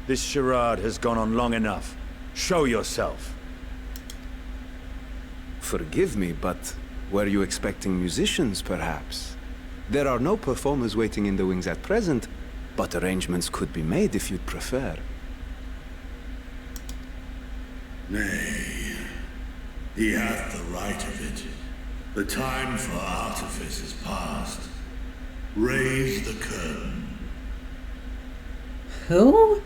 This charade has gone on long enough. Show yourself. Forgive me, but were you expecting musicians, perhaps? There are no performers waiting in the wings at present, but arrangements could be made if you'd prefer. Nay, he hath the right of it. The time for artifice is past. Raise the curtain. Who?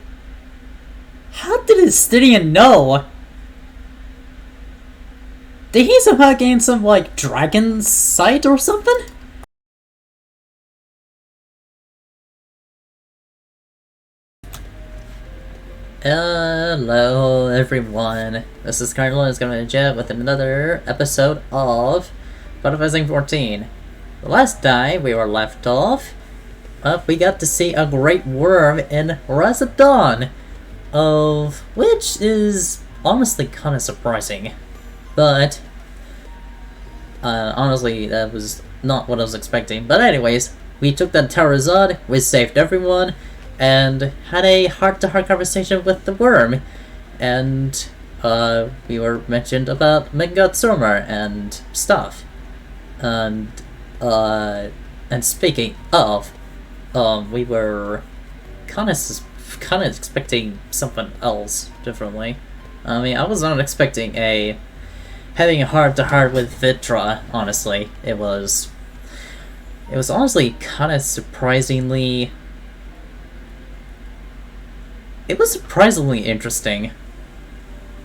How did Stydian know? Did he somehow gain some, like, dragon sight or something? Hello everyone, this is Cardinal is coming to chat with another episode of Final Fantasy 14. The last time we were left off, we got to see a great worm in Rise of Dawn, of which is honestly kind of surprising. But, honestly, that was not what I was expecting. But anyways, we took that Terrazon, we saved everyone, and had a heart-to-heart conversation with the worm. And, we were mentioned about Megatsummer and stuff. And speaking of, we were kind of expecting something else differently. I mean, I was not expecting having a heart-to-heart with Vitra, honestly. It was honestly kind of surprisingly... It was surprisingly interesting.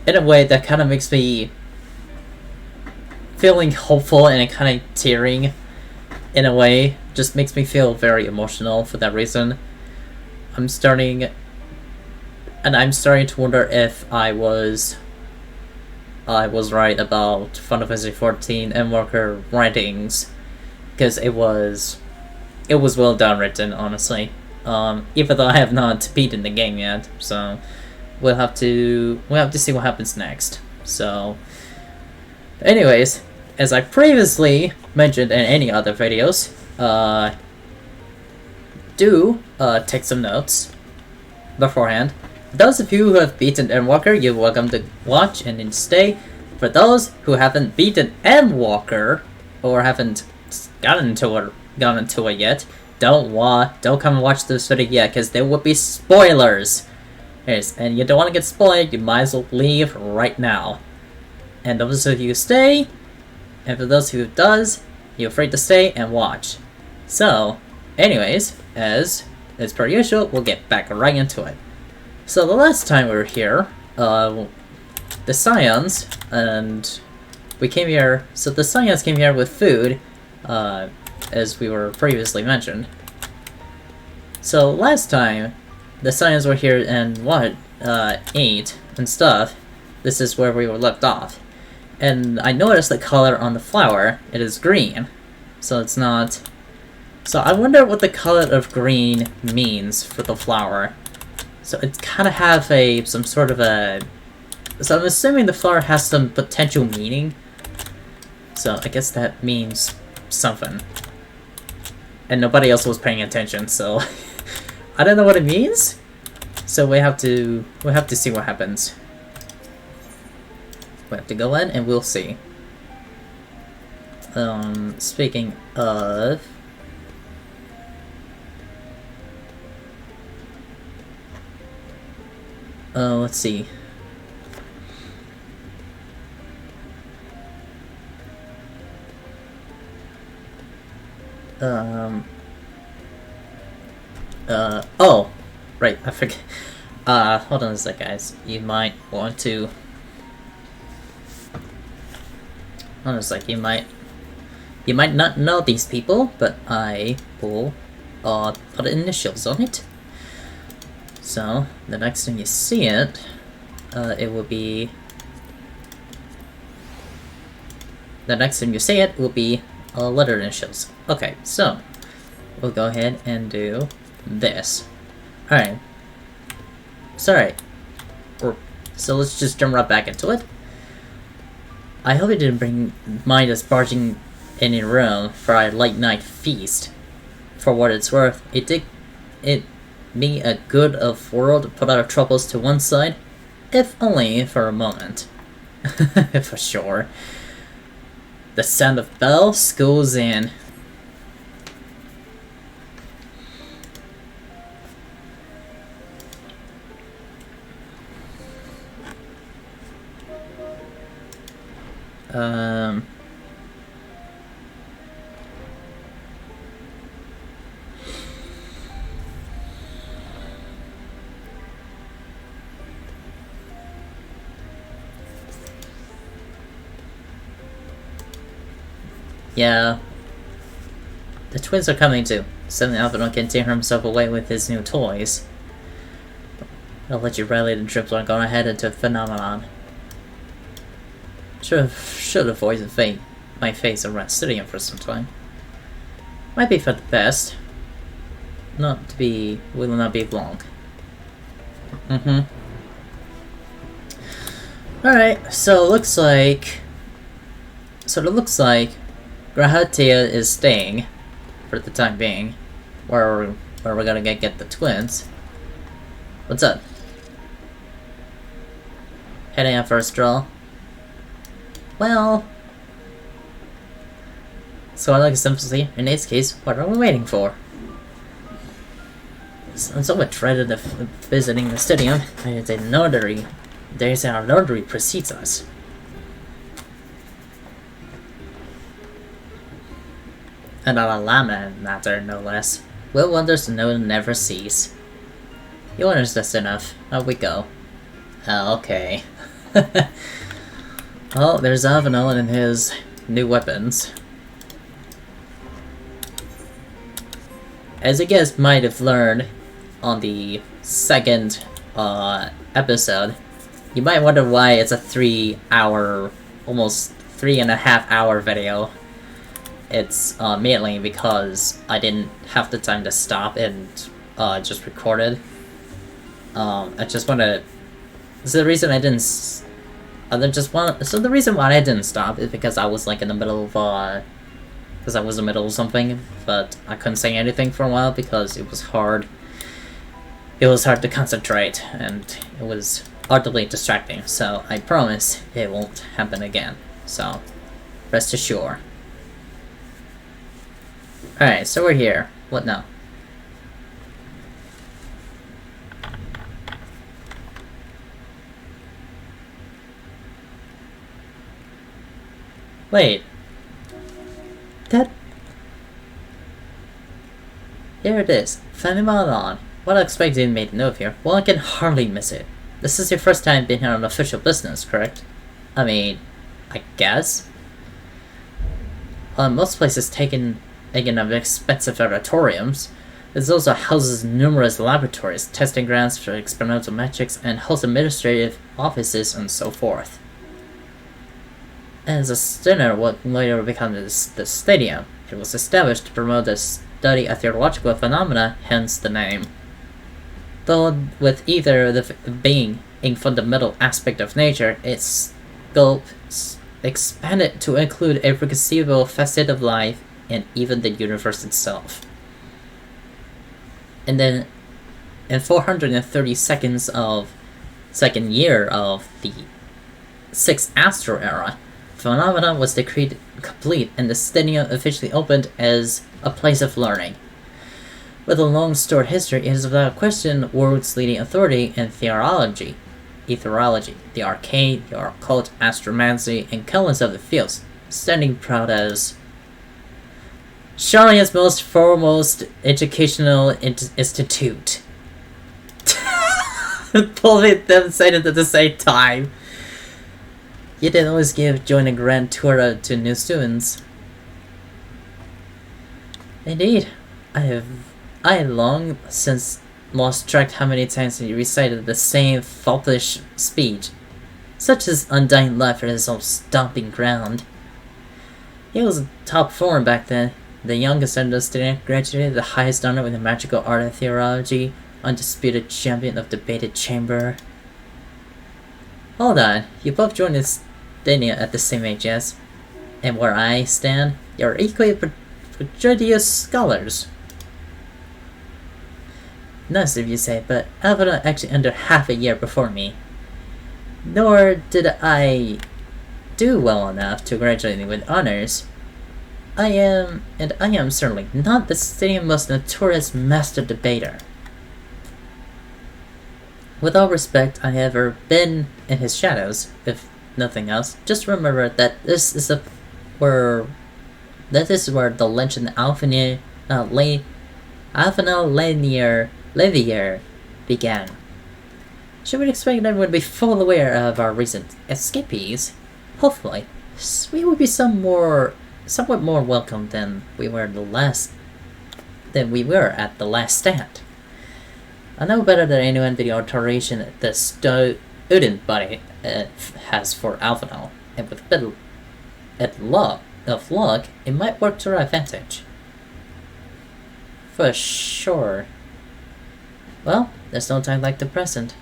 In a way that kind of makes me feeling hopeful and kind of tearing in a way. Just makes me feel very emotional for that reason. I'm starting to wonder if I was right about Final Fantasy 14 Endwalker writings, because it was well done written, honestly. Even though I have not beaten the game yet, so we'll have to see what happens next. So, anyways, as I previously mentioned in any other videos, do take some notes beforehand. Those of you who have beaten Endwalker, you're welcome to watch and then stay. For those who haven't beaten Endwalker or haven't gotten into it yet, don't come and watch this video yet, because there will be spoilers. Yes, and you don't want to get spoiled, you might as well leave right now. And those of you who stay, and for those who does, you're free to stay and watch. So, anyways, as per usual, we'll get back right into it. So the last time we were here, the Scions, and we came here, so the Scions came here with food, as we were previously mentioned. So last time, the Scions were here and ate and stuff. This is where we were left off. And I noticed the color on the flower, it is green. So it's not... So I wonder what the color of green means for the flower. So it kind of have some sort of a... So I'm assuming the flower has some potential meaning. So I guess that means something. And nobody else was paying attention, so I don't know what it means. So we'll have to see what happens. We have to go in and we'll see. Speaking of, let's see. Oh, right, I forget. Hold on a sec, guys. You might want to... Hold on a sec, you might not know these people, but I will, put initials on it. So, the next time you see it, it will be... The next time you see it will be letter initials. Okay, so we'll go ahead and do this. Alright. So let's just jump right back into it. I hope you didn't mind us barging in your room for a late night feast. For what it's worth, it me a good of world, put our troubles to one side, if only for a moment. For sure. The sound of bells goes in. Yeah. The twins are coming too. Suddenly Alvin can tear himself away with his new toys. I'll let you rally the trips on going ahead into phenomenon. Should avoid my face around studying for some time. Might be for the best. Will not be long. Alright, so it looks like Grahatia is staying for the time being. Where we're gonna get the twins. What's up? Heading out for a stroll? Well, so I like sympathy. In this case, what are we waiting for? I'm somewhat dreaded of visiting the stadium. There's our notary precedes us. And a llama matter, no less. Will wonders no never cease. You understand enough. Out we go. Okay. Oh, there's Avenel and his new weapons. As you guys might have learned on the second episode, you might wonder why it's a 3-hour, almost 3.5-hour video. It's mainly because I didn't have the time to stop and just record it. I just want to. So the reason I didn't. So the reason why I didn't stop is because I was like in the middle of because I was in the middle of something, but I couldn't say anything for a while because it was hard. It was hard to concentrate, and it was utterly distracting. So I promise it won't happen again. So rest assured. Alright, so we're here. What now? Wait. That... There it is. Phenomenon. What I expected you made note of here. Well, I can hardly miss it. This is your first time being here on official business, correct? I mean, I guess? Most places taken of expensive auditoriums. It also houses numerous laboratories, testing grounds for experimental metrics, and hosts administrative offices and so forth. As a center, what later became the stadium, it was established to promote the study of theological phenomena, hence the name. Though with either the being a fundamental aspect of nature, its scope expanded to include every conceivable facet of life and even the universe itself. And then, in 430 second year of the 6th Astro Era, Phenomena was decreed complete and the stadium officially opened as a place of learning. With a long storied history, it is without question world's leading authority in etherology, the arcane, the occult, astromancy, and countless other fields, standing proud as Charlotte's most foremost educational institute. Both of them said it at the same time. You didn't always join a grand tour to new students. Indeed, I long since lost track how many times he recited the same foppish speech. Such as undying love for his own stomping ground. He was a top form back then. The youngest student graduated the highest honor in the magical art of theology, undisputed champion of debated chamber. Hold on, you both joined this stadium at the same age, yes? And where I stand, you're equally prodigious scholars. nice of you say, but Alpha actually under half a year before me. Nor did I do well enough to graduate with honors. I am certainly not the city's most notorious master debater. With all respect, I have ever been in his shadows, if nothing else. Just remember that this is where the legend Alphina Levier began. Should we expect everyone to be full aware of our recent escapees? Hopefully, we will be somewhat more welcome than we were at the last stand. I know better than anyone the alteration the student body has for Alphanol, and with a bit of luck, it might work to our advantage. For sure. Well, there's no time like the present.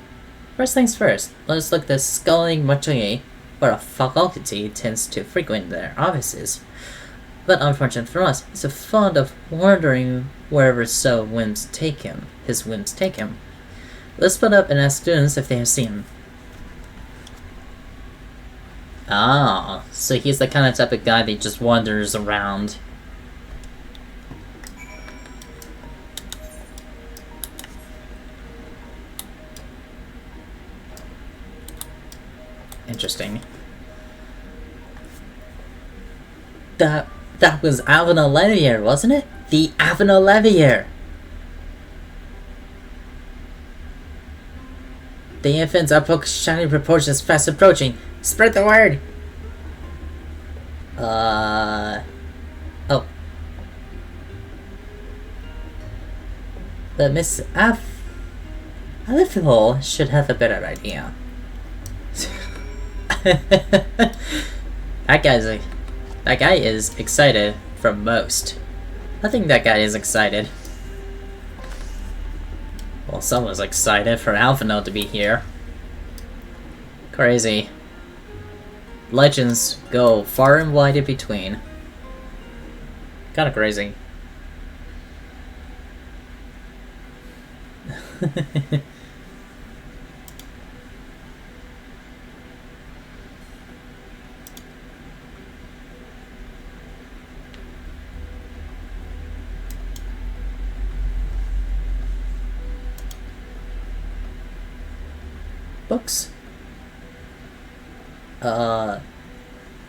First things first, let's look at the Sculling Montpellier, where a faculty tends to frequent their offices. But unfortunately for us, he's fond of wandering wherever his whims take him. Let's split up and ask students if they have seen him. Ah, so he's the kind of type of guy that just wanders around. Interesting. That was Avena Levier, wasn't it? The Avena Levier! The infant's upward shining proportions fast approaching. Spread the word! Oh. But Miss Alifil should have a better idea. That guy is excited from most. I think that guy is excited. Well, someone's excited for Alphino to be here. Crazy. Legends go far and wide in between. Kinda crazy. Books?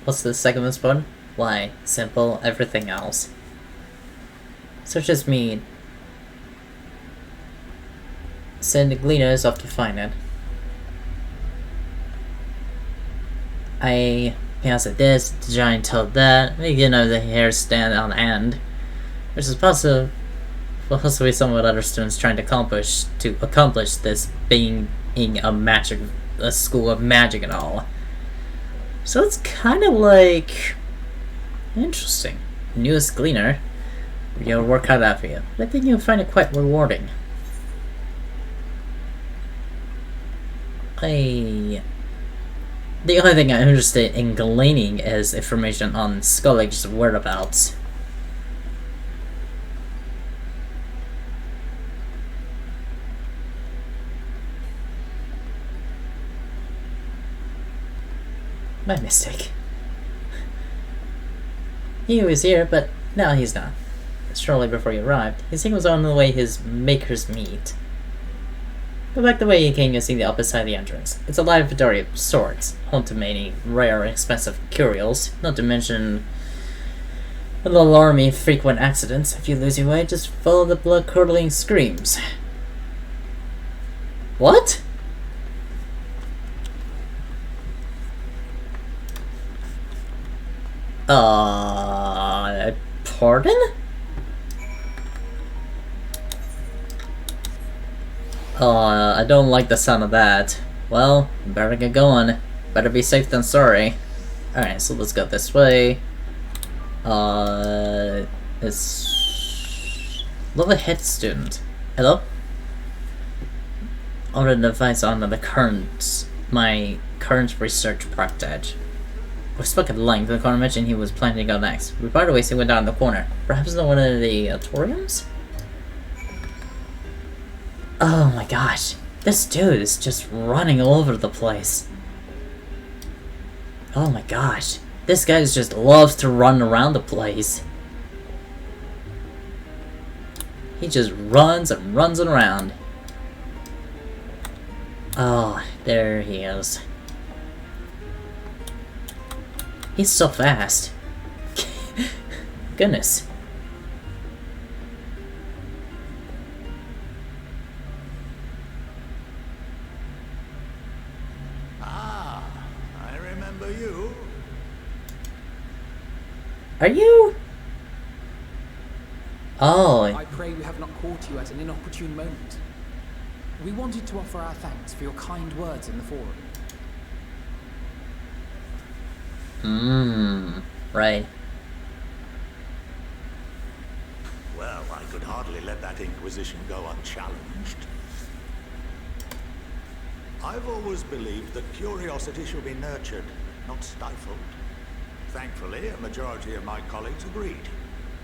What's the second most button? Why? Simple, everything else. So just mean send the gleaners off to find it. I pass at this, the giant told that, maybe the hair stand on end. Which is possibly somewhat other students trying to accomplish this being a school of magic and all. So it's kind of like interesting. Newest gleaner, you'll work hard out for you. But I think you'll find it quite rewarding. The only thing I'm interested in gleaning is information on Scully's whereabouts. My mistake. He was here, but now he's not. Shortly before he arrived, his thing was on the way his maker's meat. Go back the way he came, you'll see the opposite side of the entrance. It's a laboratory of sorts, home to many rare and expensive curios, not to mention an alarming frequent accidents. If you lose your way, just follow the blood-curdling screams. What? Pardon? I don't like the sound of that. Well, better get going. Better be safe than sorry. Alright, so let's go this way. It's... Love a head student. Hello? I want advice on my current research project. We spoke at length. The corner mentioned he was planning to go next. We parted ways. He went down the corner. Perhaps in one of the auditoriums? Oh my gosh. This dude is just running all over the place. Oh my gosh. This guy just loves to run around the place. He just runs and runs around. Oh, there he is. He's so fast. Goodness. Ah, I remember you. Are you? Oh. I pray we have not caught you at an inopportune moment. We wanted to offer our thanks for your kind words in the forum. Right. Well, I could hardly let that inquisition go unchallenged. I've always believed that curiosity should be nurtured, not stifled. Thankfully, a majority of my colleagues agreed.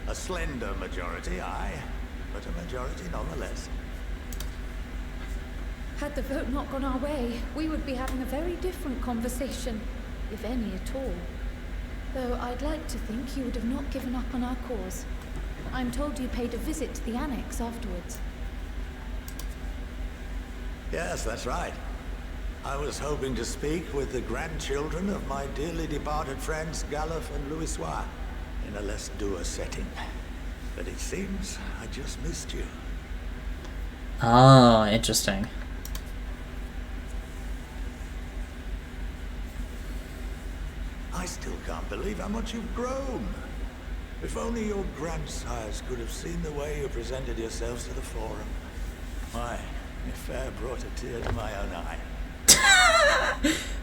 A slender majority, aye, but a majority nonetheless. Had the vote not gone our way, we would be having a very different conversation, if any at all. Though I'd like to think you would have not given up on our cause. I'm told you paid a visit to the annex afterwards. Yes, that's right. I was hoping to speak with the grandchildren of my dearly departed friends Galuf and Louisois in a less dour setting. But it seems I just missed you. Oh, interesting. I still can't believe how much you've grown. If only your grandsires could have seen the way you presented yourselves to the forum. Why, it fair brought a tear to my own eye.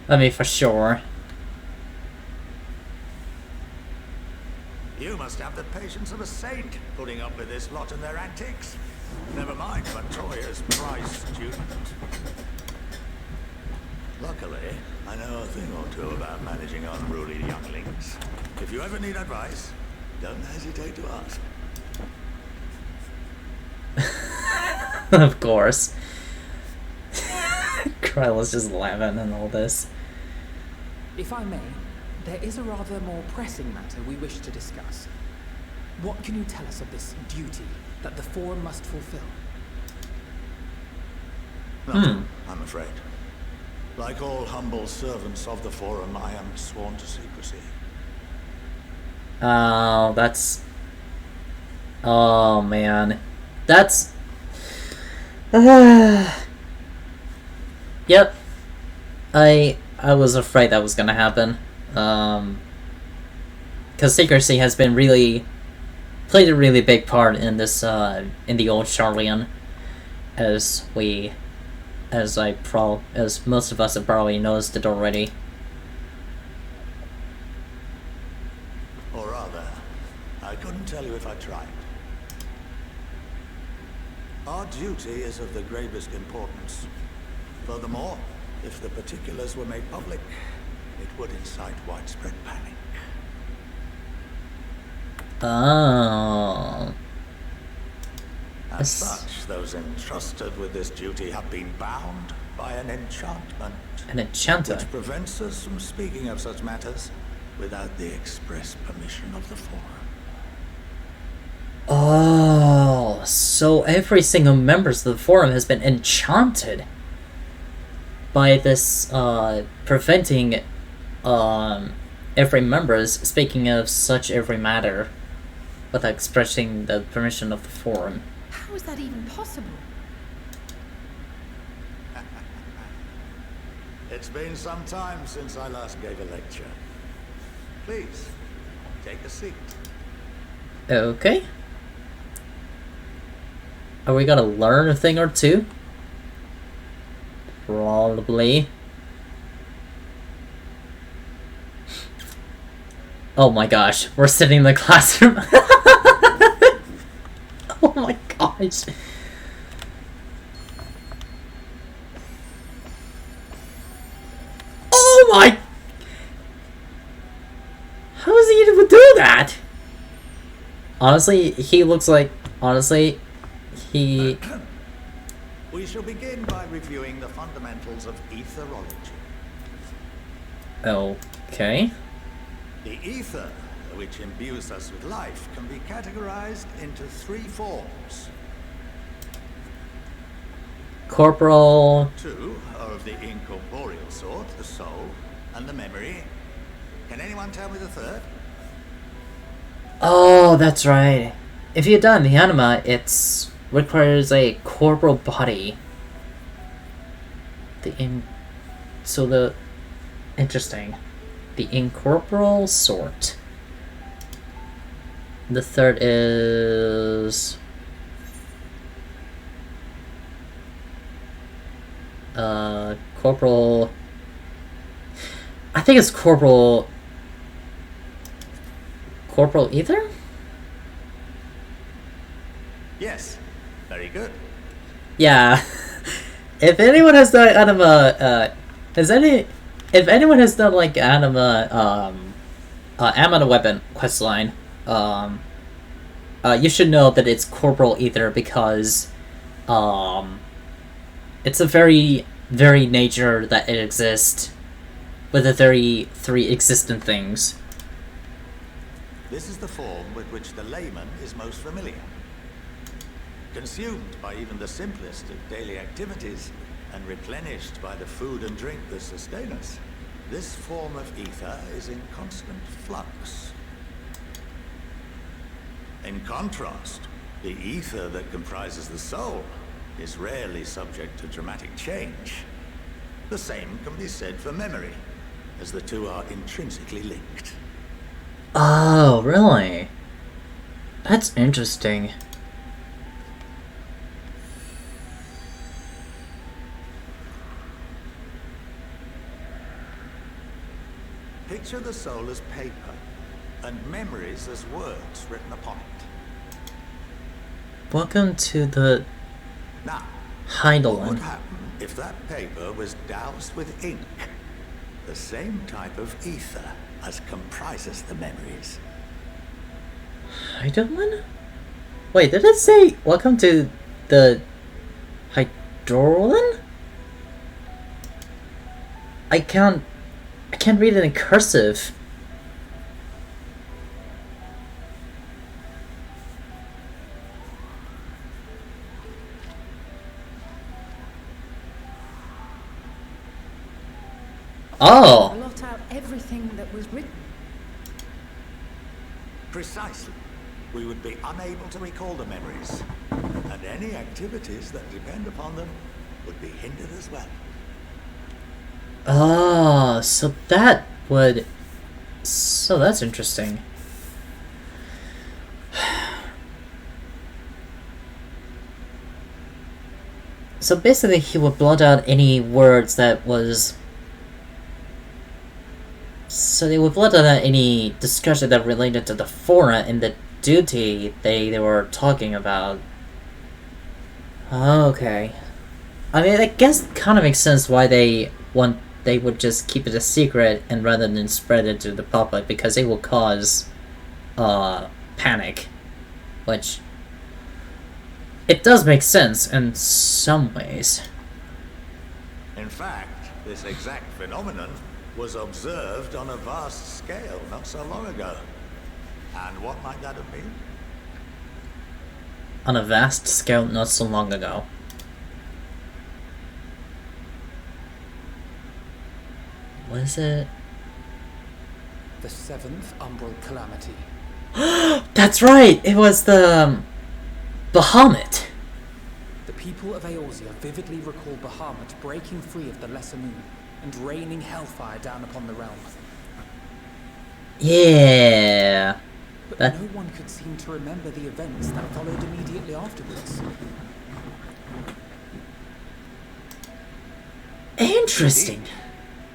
I mean, for sure. You must have the patience of a saint, putting up with this lot and their antics. Never mind Montoya's prize student. Luckily, I know a thing or two about managing unruly younglings. If you ever need advice, don't hesitate to ask. Of course. Kryla's just laughing and all this. If I may, there is a rather more pressing matter we wish to discuss. What can you tell us of this duty that the forum must fulfill? Nothing, I'm afraid. Like all humble servants of the forum, I am sworn to secrecy. Oh, that's... Oh, man. That's... Yep. I was afraid that was gonna happen. Because secrecy has been played a really big part in this, in the old Sharlayan, as most of us have probably noticed it already. Or rather, I couldn't tell you if I tried. Our duty is of the gravest importance. Furthermore, if the particulars were made public, it would incite widespread panic. Oh. As such, those entrusted with this duty have been bound by an enchantment. An enchanter? Which prevents us from speaking of such matters without the express permission of the forum. Oh, so every single member of the forum has been enchanted by this, preventing, every member's speaking of such every matter without expressing the permission of the forum. How is that even possible? It's been some time since I last gave a lecture. Please, take a seat. Okay. Are we gonna learn a thing or two? Probably. Oh my gosh, we're sitting in the classroom. Oh my gosh. Oh my... How is he able to do that? Honestly, he looks like... Honestly, he... We shall begin by reviewing the fundamentals of etherology. Okay. The ether, which imbues us with life, can be categorized into 3 forms. Corporal. 2 are of the incorporeal sort, the soul and the memory. Can anyone tell me the third? Oh, that's right. If you die in the anima, it requires a corporal body. Interesting. The incorporeal sort. The third is corporal. I think it's corporal ether? Yes. Very good. Yeah. If anyone has done anima, if anyone has done like anima, Amana Weapon questline, you should know that it's corporal ether because, it's a very, very nature that it exists with the 3 existent things. This is the form with which the layman is most familiar. Consumed by even the simplest of daily activities, and replenished by the food and drink that sustain us, this form of ether is in constant flux. In contrast, the ether that comprises the soul is rarely subject to dramatic change. The same can be said for memory, as the two are intrinsically linked. Oh, really? That's interesting. Picture the soul as paper, and memories as words written upon it. Welcome to the Now, what would Heidelin. happen if that paper was doused with ink? The same type of ether as comprises the memories. Heidelin? Wait, did it say welcome to the Heidelin? I can't read it in cursive. Oh! Blot out everything that was written. Precisely. We would be unable to recall the memories, and any activities that depend upon them would be hindered as well. Oh, so that would... So that's interesting. So basically he would blot out any words that was... So they would blot out any discussion that related to the fora and the duty they were talking about. Okay. I mean, I guess it kind of makes sense why they would just keep it a secret and rather than spread it to the public, because it will cause panic, which it does make sense in some ways. In fact, this exact phenomenon was observed on a vast scale not so long ago. And what might that have been? On a vast scale not so long ago. What is it? The 7th Umbral Calamity. That's right! It was the Bahamut. The people of Eorzea vividly recall Bahamut breaking free of the Lesser Moon and raining hellfire down upon the realm. Yeah. But That- no one could seem to remember the events that followed immediately afterwards. Interesting.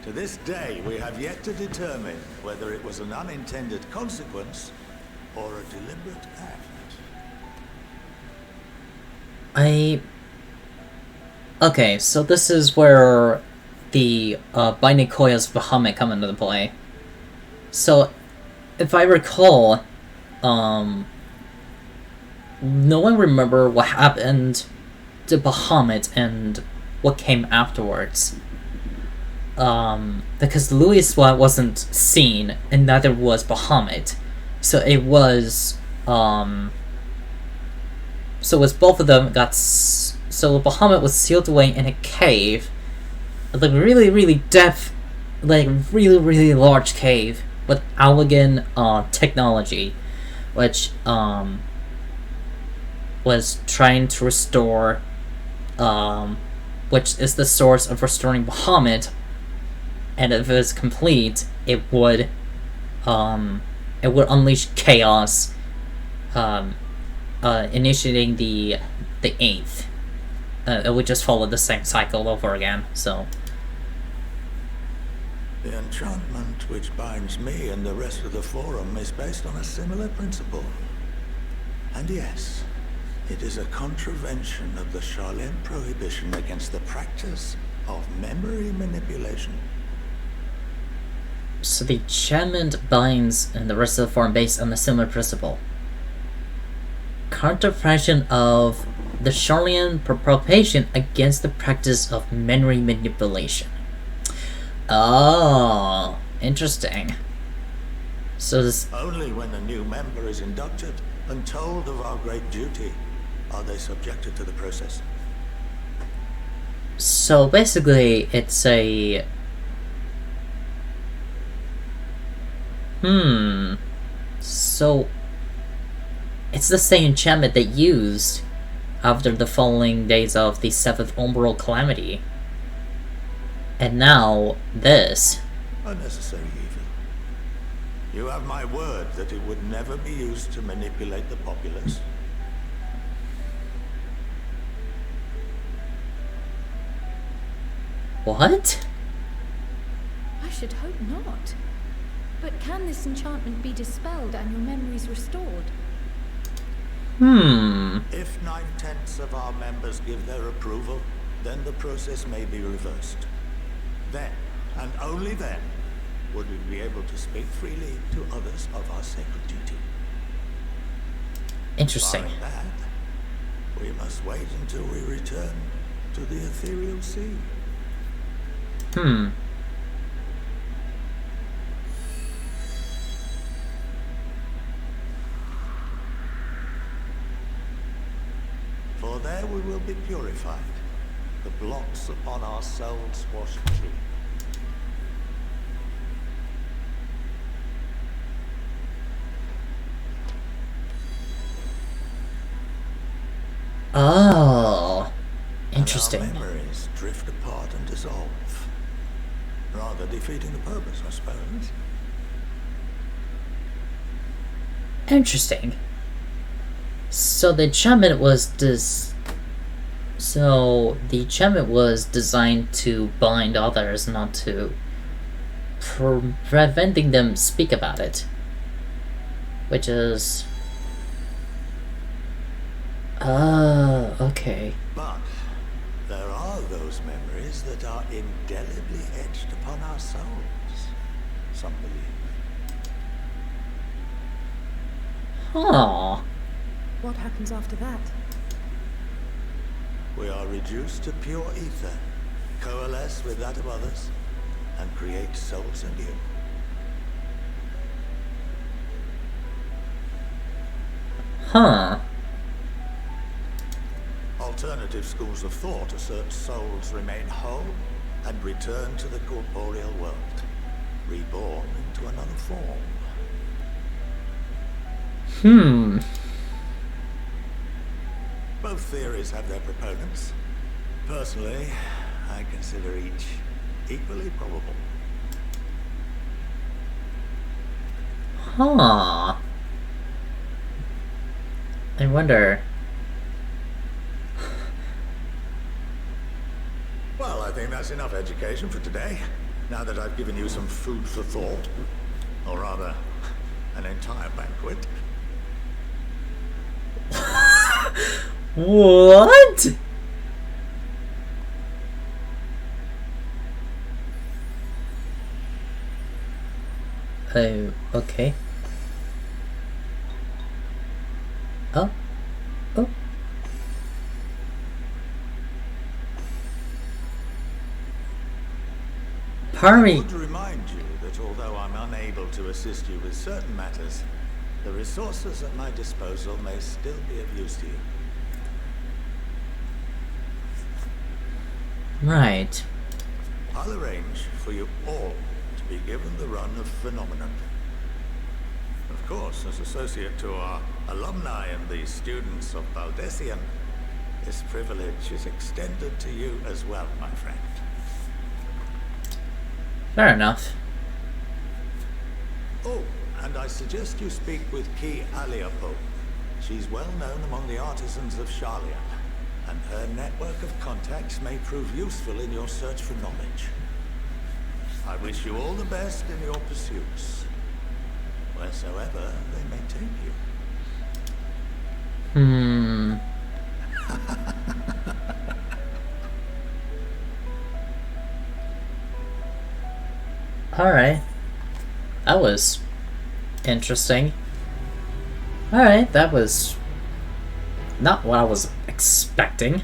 To this day, we have yet to determine whether it was an unintended consequence or a deliberate act. Okay, so this is where the Binding Coils Bahamut come into play. So, if I recall, no one remember what happened the Bahamut and what came afterwards. Because Louis wasn't seen, and neither was Bahamut. So it was, so both of them so Bahamut was sealed away in a cave, like really depth, like really large cave with elegant technology, which was trying to restore, which is the source of restoring Bahamut. And if it was complete, it would unleash chaos, initiating the 8th. It would just follow the same cycle over again. So the enchantment which binds me and the rest of the Forum is based on a similar principle. And yes, it is a contravention of the Charlene prohibition against the practice of memory manipulation. So the enchantment binds and the rest of the Forum based on a similar principle. Contravention of the Charlene prohibition against the practice of memory manipulation. Oh, interesting. So this... Only when a new member is inducted and told of our great duty are they subjected to the process. So basically, it's a... So... it's the same enchantment they used after the following days of the 7th Umbral Calamity. And now, this. Unnecessary evil. You have my word that it would never be used to manipulate the populace. What? I should hope not. But can this enchantment be dispelled and your memories restored? If 9/10 of our members give their approval, then the process may be reversed. Then, and only then, would we be able to speak freely to others of our sacred duty. Interesting. Barring that, we must wait until we return to the ethereal sea. For there we will be purified, the blots upon our souls washed clean. Oh, interesting. And our memories drift apart and dissolve, rather defeating the purpose, I suppose. Interesting. So the enchantment was designed to bind others, not to preventing them speak about it. Which is... okay. But there are those memories that are indelibly etched upon our souls, some believe. Huh. What happens after that? We are reduced to pure ether, coalesce with that of others, and create souls anew. Huh. Alternative schools of thought assert souls remain whole and return to the corporeal world, reborn into another form. Both theories have their proponents. Personally, I consider each equally probable. Huh. I wonder... Well, I think that's enough education for today, now that I've given you some food for thought. Or rather, an entire banquet. What? Oh, okay. Oh. Oh. I me. would remind you that although I'm unable to assist you with certain matters, the resources at my disposal may still be of use to you. Right. I'll arrange for you all to be given the run of Phenomenon. Of course, as associate to our alumni and the students of Baldessian, this privilege is extended to you as well, my friend. Fair enough. Oh, and I suggest you speak with Key Aliapo. She's well known among the artisans of Charlia, and her network of contacts may prove useful in your search for knowledge. I wish you all the best in your pursuits, wheresoever they may take you. Alright. That was interesting. Alright, that was not what I was expecting.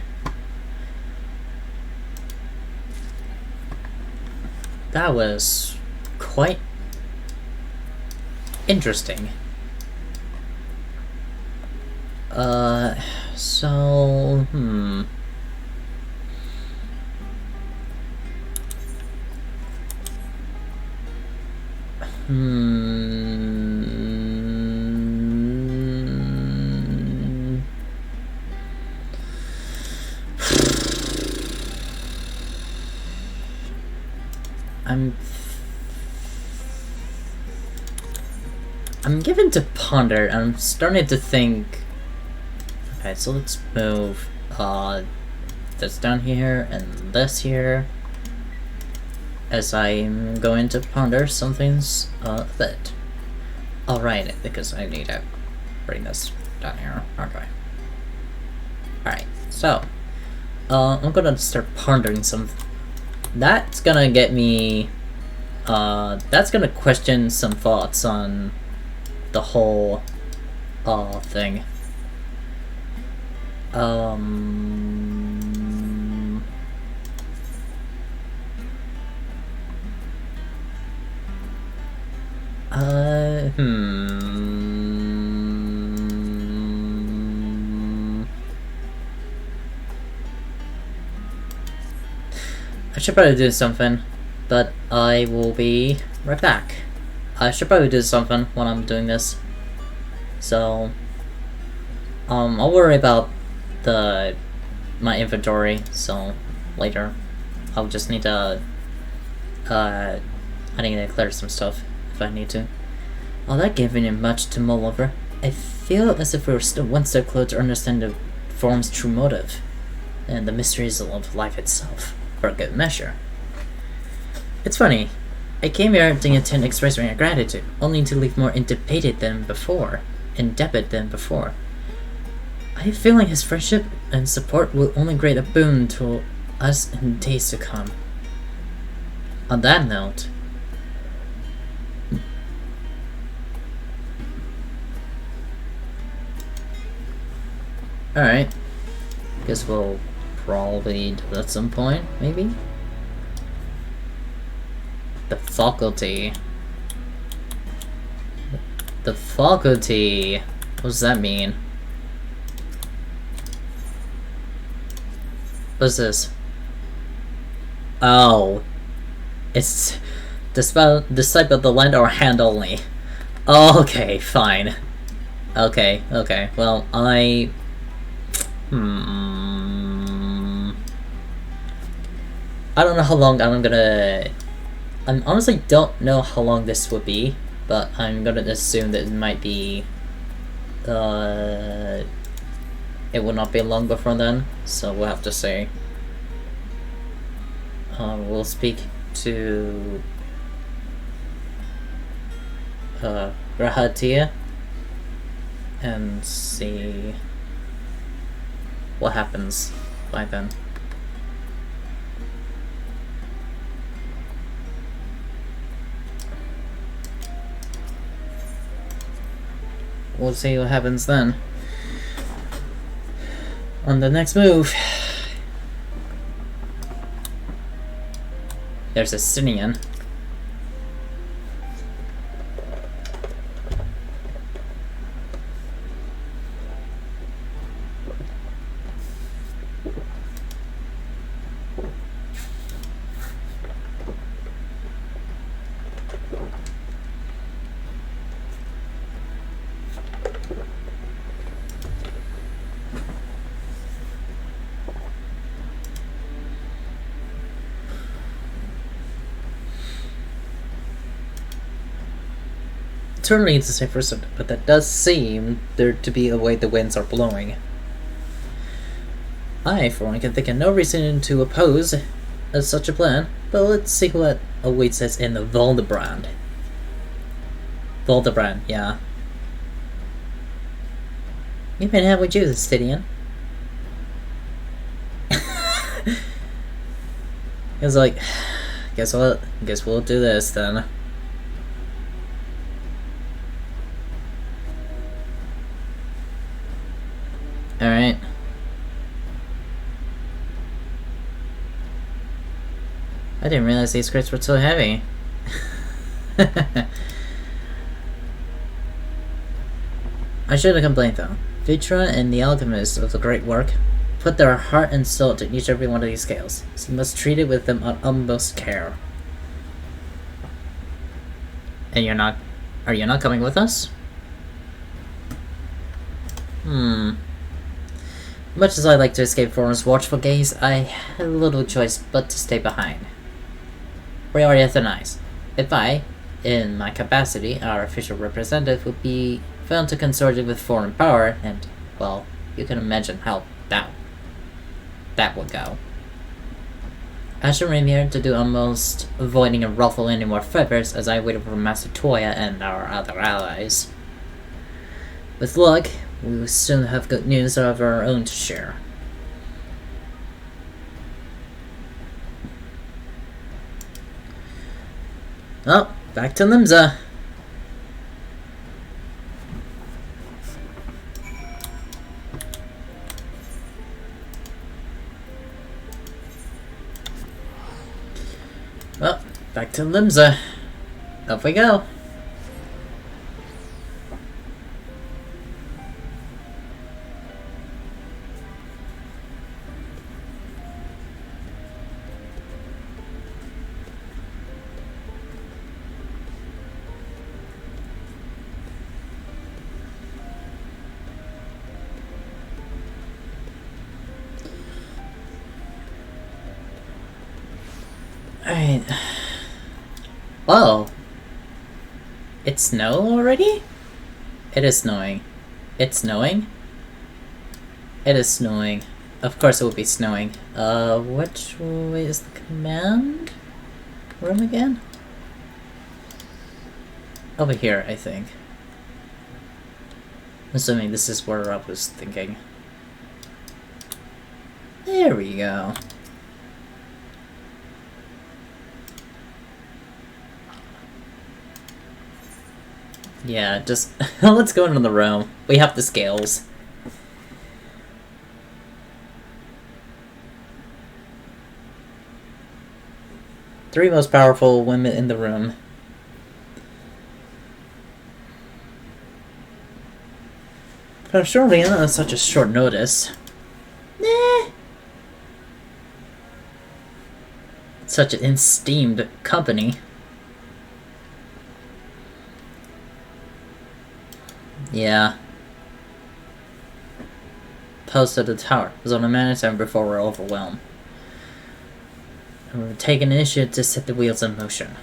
That was quite interesting. So, I'm given to ponder. I'm starting to think. Okay, so let's move this down here and this here as I'm going to ponder some things that I'll write it because I need to bring this down here. Okay. Alright, so I'm gonna start pondering some. That's gonna get me that's gonna question some thoughts on the whole thing. I should probably do something, but I will be right back. I should probably do something when I'm doing this. So, I'll worry about my inventory, so later. I'll just need to, I need to clear some stuff if I need to. Oh, that gave me much to mull over. I feel as if we're still one step closer to understand the form's true motive, and the mysteries of life itself, for a good measure. It's funny. I came here to intend to express my gratitude, only to leave more indebted than before. I have a feeling his friendship and support will only grant a boon to us in days to come. On that note, alright, guess we'll probably do that at some point, maybe? The faculty. The faculty. What does that mean? What's this? Oh. It's disciple of the land or hand only. Oh, okay, fine. Okay. Well, I don't know how long I honestly don't know how long this would be, but I'm gonna assume that it might be it will not be long before then, so we'll have to see. We'll speak to Rahatia and see what happens by then. We'll see what happens then. On the next move. There's a Sinian. Certainly it's the same person, but that does seem there to be a way the winds are blowing. I, for one, can think of no reason to oppose such a plan, but let's see what awaits us in the Valdebrand. Valdebrand, yeah. You can have with you, Stydian. It's like, guess what? Guess we'll do this then. Alright. I didn't realize these crates were so heavy. I shouldn't complain though. Vitra and the alchemists of the great work put their heart and soul to each every one of these scales, so you must treat it with them utmost care. And are you not coming with us? Much as I like to escape Foreign's watchful gaze, I had little choice but to stay behind. We are euthanized. If I, in my capacity, our official representative, would be found to consort with foreign power, and, well, you can imagine how that would go. I shall remain here to do almost avoiding a ruffle any more feathers as I wait for Master Toya and our other allies. With luck, we will soon have good news of our own to share. Oh, back to Limsa. Well, back to Limsa. Up we go. Alright. Whoa. It's snow already? It is snowing. It's snowing? It is snowing. Of course it will be snowing. Which way is the command room again? Over here, I think. Assuming this is where I was thinking. There we go. Yeah, just let's go into the room. We have the scales. Three most powerful women in the room. But surely not on such a short notice. Nah. Such an esteemed company. Yeah. Post at the tower. It was on a minute before we're overwhelmed. And we're taking initiative to set the wheels in motion.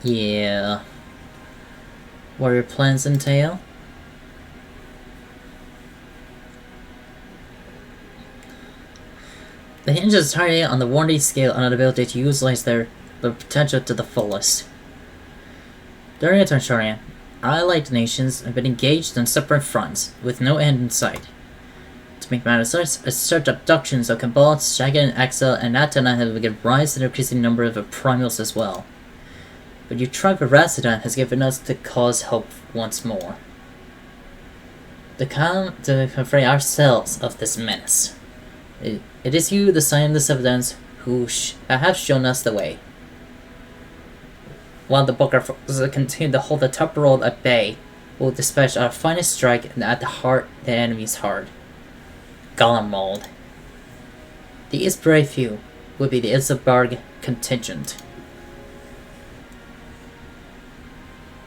Yeah. What your plans entail? The hinge is entirely on the warranty scale and the ability to utilize their potential to the fullest. During a turn, Sharian, allied nations have been engaged on separate fronts, with no end in sight. To make matters worse, a surge of abductions of Cabal, Shagan, Axel, and Atana have given rise to an increasing number of primals as well. But your tribe of Rassadon has given us the cause hope once more. To confront ourselves of this menace. It is you, the sign of the evidence, who have shown us the way. While the Booker forces continue to hold the top world at bay, we'll dispatch our finest strike and at the heart the enemy's heart. Garlamald. These brave few would be the Isleburg contingent.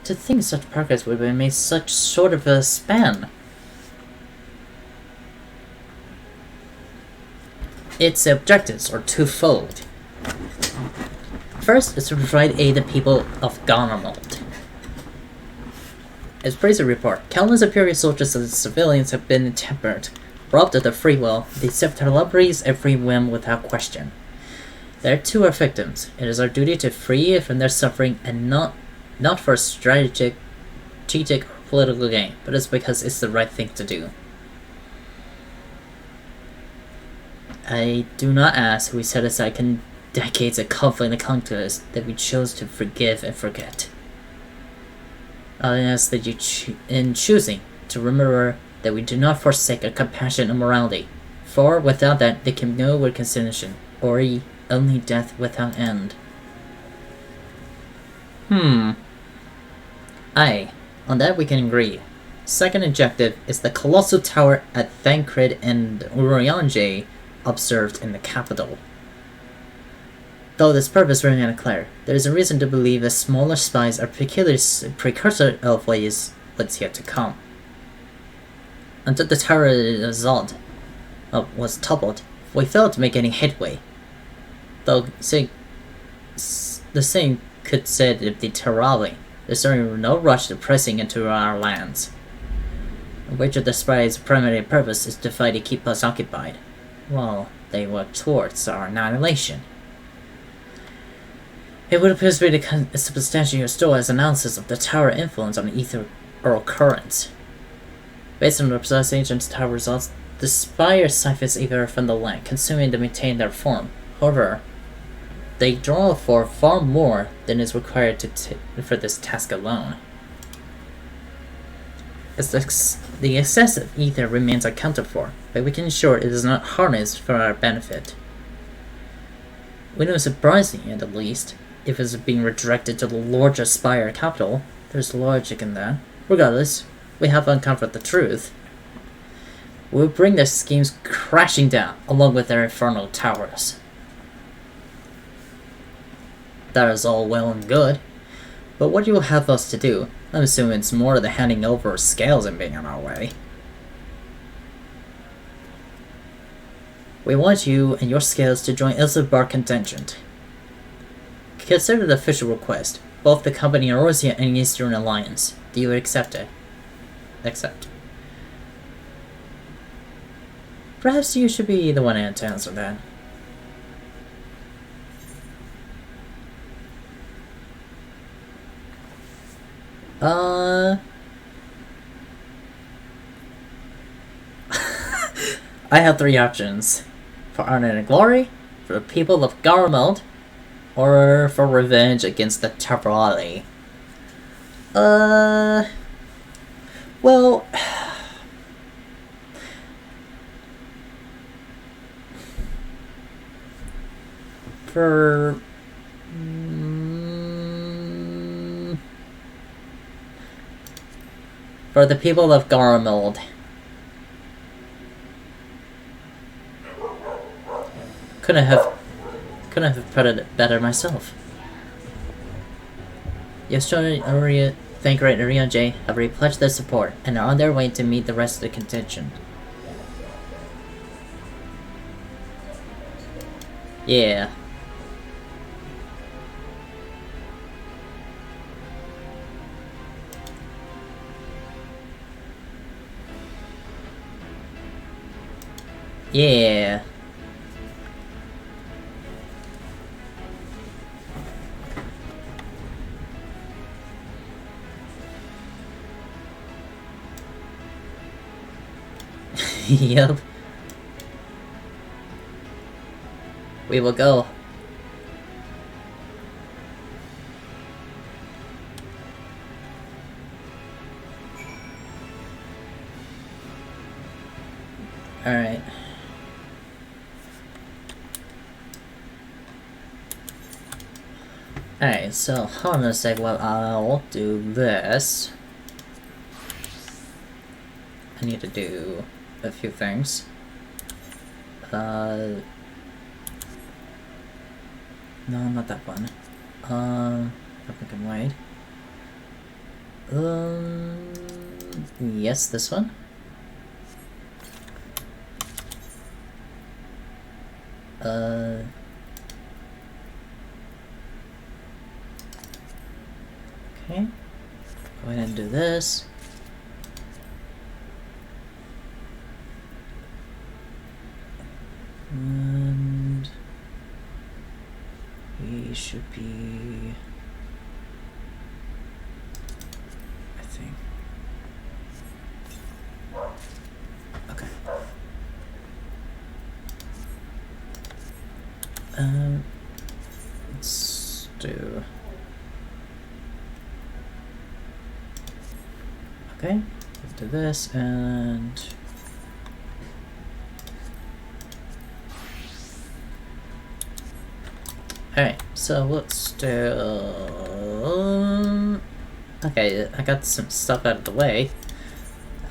To think such progress would have made such short of a span. Its objectives are twofold. First is to provide aid to people of Garlamald. As praise report, countless Imperial soldiers and civilians have been intemperate, robbed of their free will, they accept their liberties every whim without question. There too are victims. It is our duty to free it from their suffering, and not for strategic or political gain, but it's because it's the right thing to do. I do not ask we set aside decades of conflict and conquest that we chose to forgive and forget. I ask that you in choosing to remember that we do not forsake our compassion and morality, for without that there can be no reconciliation, or only death without end. Aye, on that we can agree. Second objective is the colossal tower at Thancred and Urianger observed in the capital. Though this purpose remains unclear, there is a reason to believe that smaller spies are peculiar precursor of what's yet to come. Until the tower was toppled, we failed to make any headway. Though the same could said of the Terrawi, there's certainly no rush to pressing into our lands. Which of the spies' primary purpose is to fight to keep us occupied, while they work towards our annihilation. It would appear to be the substantial store as analysis of the tower influence on ether or currents. Based on the precise agent's tower results, the spire siphons ether from the land, consuming to maintain their form. However, they draw for far more than is required for this task alone. As the excessive ether remains accounted for, but we can ensure it is not harnessed for our benefit. We know surprising, at least, if it's being redirected to the larger spire capital. There's logic in that. Regardless, we have uncovered the truth. We'll bring their schemes crashing down, along with their infernal towers. That is all well and good, but what do you have us to do? I'm assuming it's more the handing over of scales and being on our way. We want you and your scales to join Isleburg contingent. Consider the official request. Both the company and Eurasia and Eastern Alliance. Do you accept it? Accept. Perhaps you should be the one to answer that. I have three options. For honor and glory, for the people of Garlamald, or for revenge against the Terrawi. Well... For the people of Garlamald. Couldn't have put it better myself. Yesterday, Thancred and Urianger have repledged their support and are on their way to meet the rest of the contingent. Yeah. Yeah. Yep. We will go. Alright. Alright, so hold on a sec while I'll do this. I need to do a few things. No, not that one. I think I can wait. Yes, this one. Okay. Go ahead and do this. And we should be, I think. Okay. Let's do. Okay, let's do this and. Alright, so let's do... okay, I got some stuff out of the way.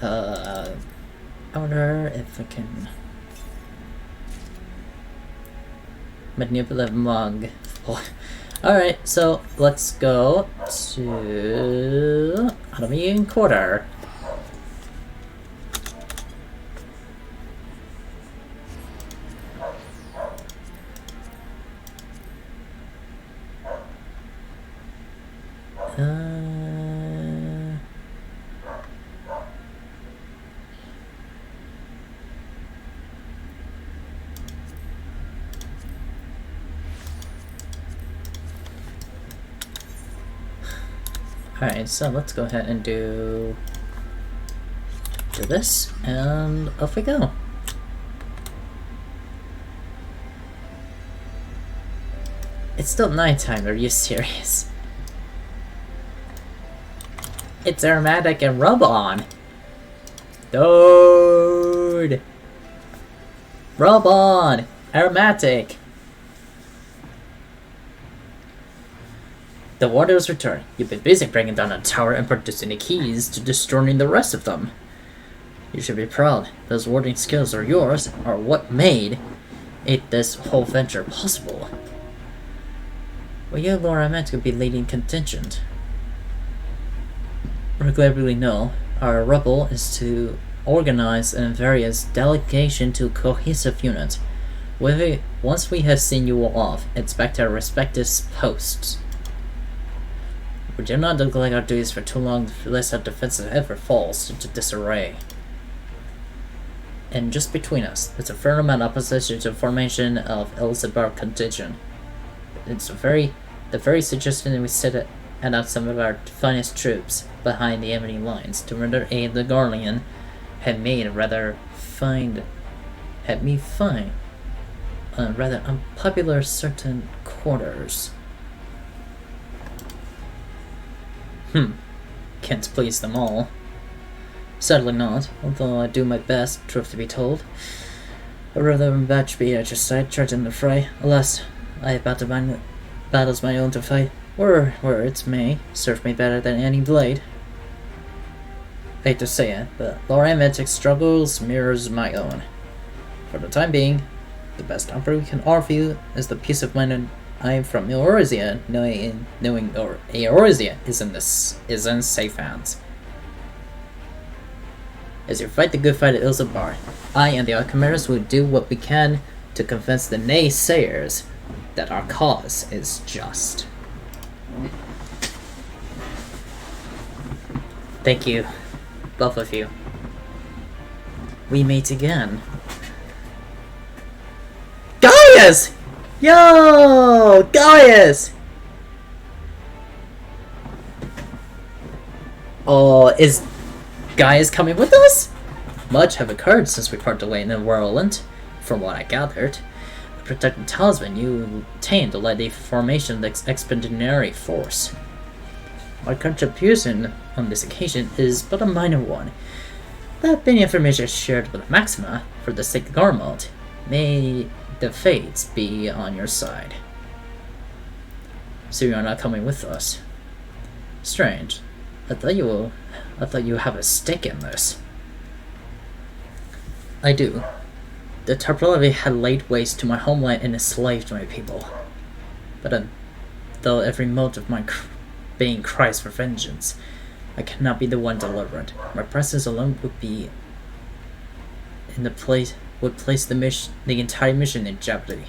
I wonder if I can... manipulate mug. Alright, so let's go to... Enemy Quarter. Alright, so let's go ahead and do this, and off we go. It's still nighttime, are you serious? It's aromatic and rub-on. Dude! Rub-on! Aromatic! The Warriors return. You've been busy bringing down a tower and producing the keys to destroying the rest of them. You should be proud. Those warding skills are yours, are what made this whole venture possible. Well, you, Laura, meant to be leading contingent. Regularly know, our rubble is to organize and various delegation to cohesive unit. Once we have seen you all off, expect our respective posts. We do not neglect our duties for too long, lest our defenses ever falls into disarray. And just between us, there's a fair amount of opposition to the formation of Elizabeth contingent. It's the very suggestion that we set out some of our finest troops behind the enemy lines to render aid the Garlean had me find rather unpopular certain quarters. Can't please them all. Sadly not, although I do my best, truth to be told. I'd rather match be at your side, charging the fray. Alas, I have battles my own to fight, or words may serve me better than any blade. I hate to say it, but Laura Emetic's struggles mirrors my own. For the time being, the best offer we can offer you is the peace of mind I am from Eorzea, knowing Eorzea is in safe hands. As you fight the good fight at Ilzabar, I and the Alchemists will do what we can to convince the naysayers that our cause is just. Thank you, both of you. We meet again. Gaius! Yo! Gaius! Oh, is Gaius coming with us? Much have occurred since we parted away in the whirlwind, from what I gathered. The protected talisman you obtained led the formation of the expeditionary force. My contribution on this occasion is but a minor one. That being information shared with Maxima for the sake of Garlamald, may the fates be on your side. So you're not coming with us. Strange. I thought you have a stake in this. I do. The Tarpalavi had laid waste to my homeland and enslaved my people. But though every motive of my being cries for vengeance, I cannot be the one deliberate. My presence alone would be in the place the entire mission in jeopardy.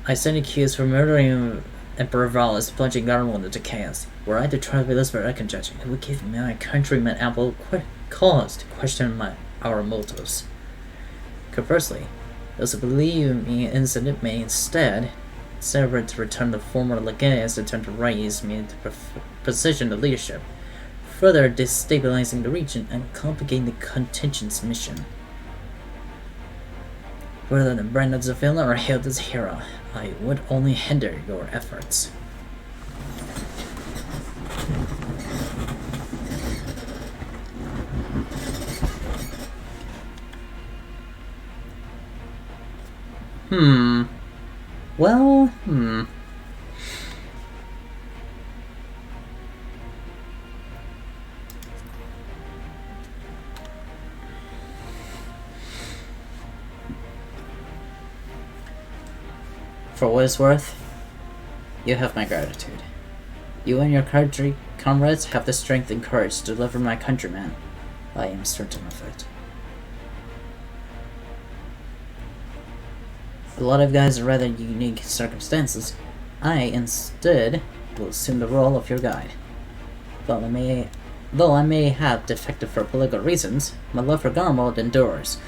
I stand accused for murdering Emperor Valis, plunging Garlamald into chaos. Were I to try to be this for conjecture, it would give my countrymen ample cause to question our motives. Conversely, those who believe me innocent may instead to return the former legates attempt to raise me into position of leadership, further destabilizing the region and complicating the contingent's mission. Rather than brand as a villain or hailed as a hero, I would only hinder your efforts. Well, For what it's worth, you have my gratitude. You and your country comrades have the strength and courage to deliver my countrymen. I am certain of it. A lot of guys are rather unique circumstances. I, instead, will assume the role of your guide. Though I may have defected for political reasons, my love for Garlamald endures.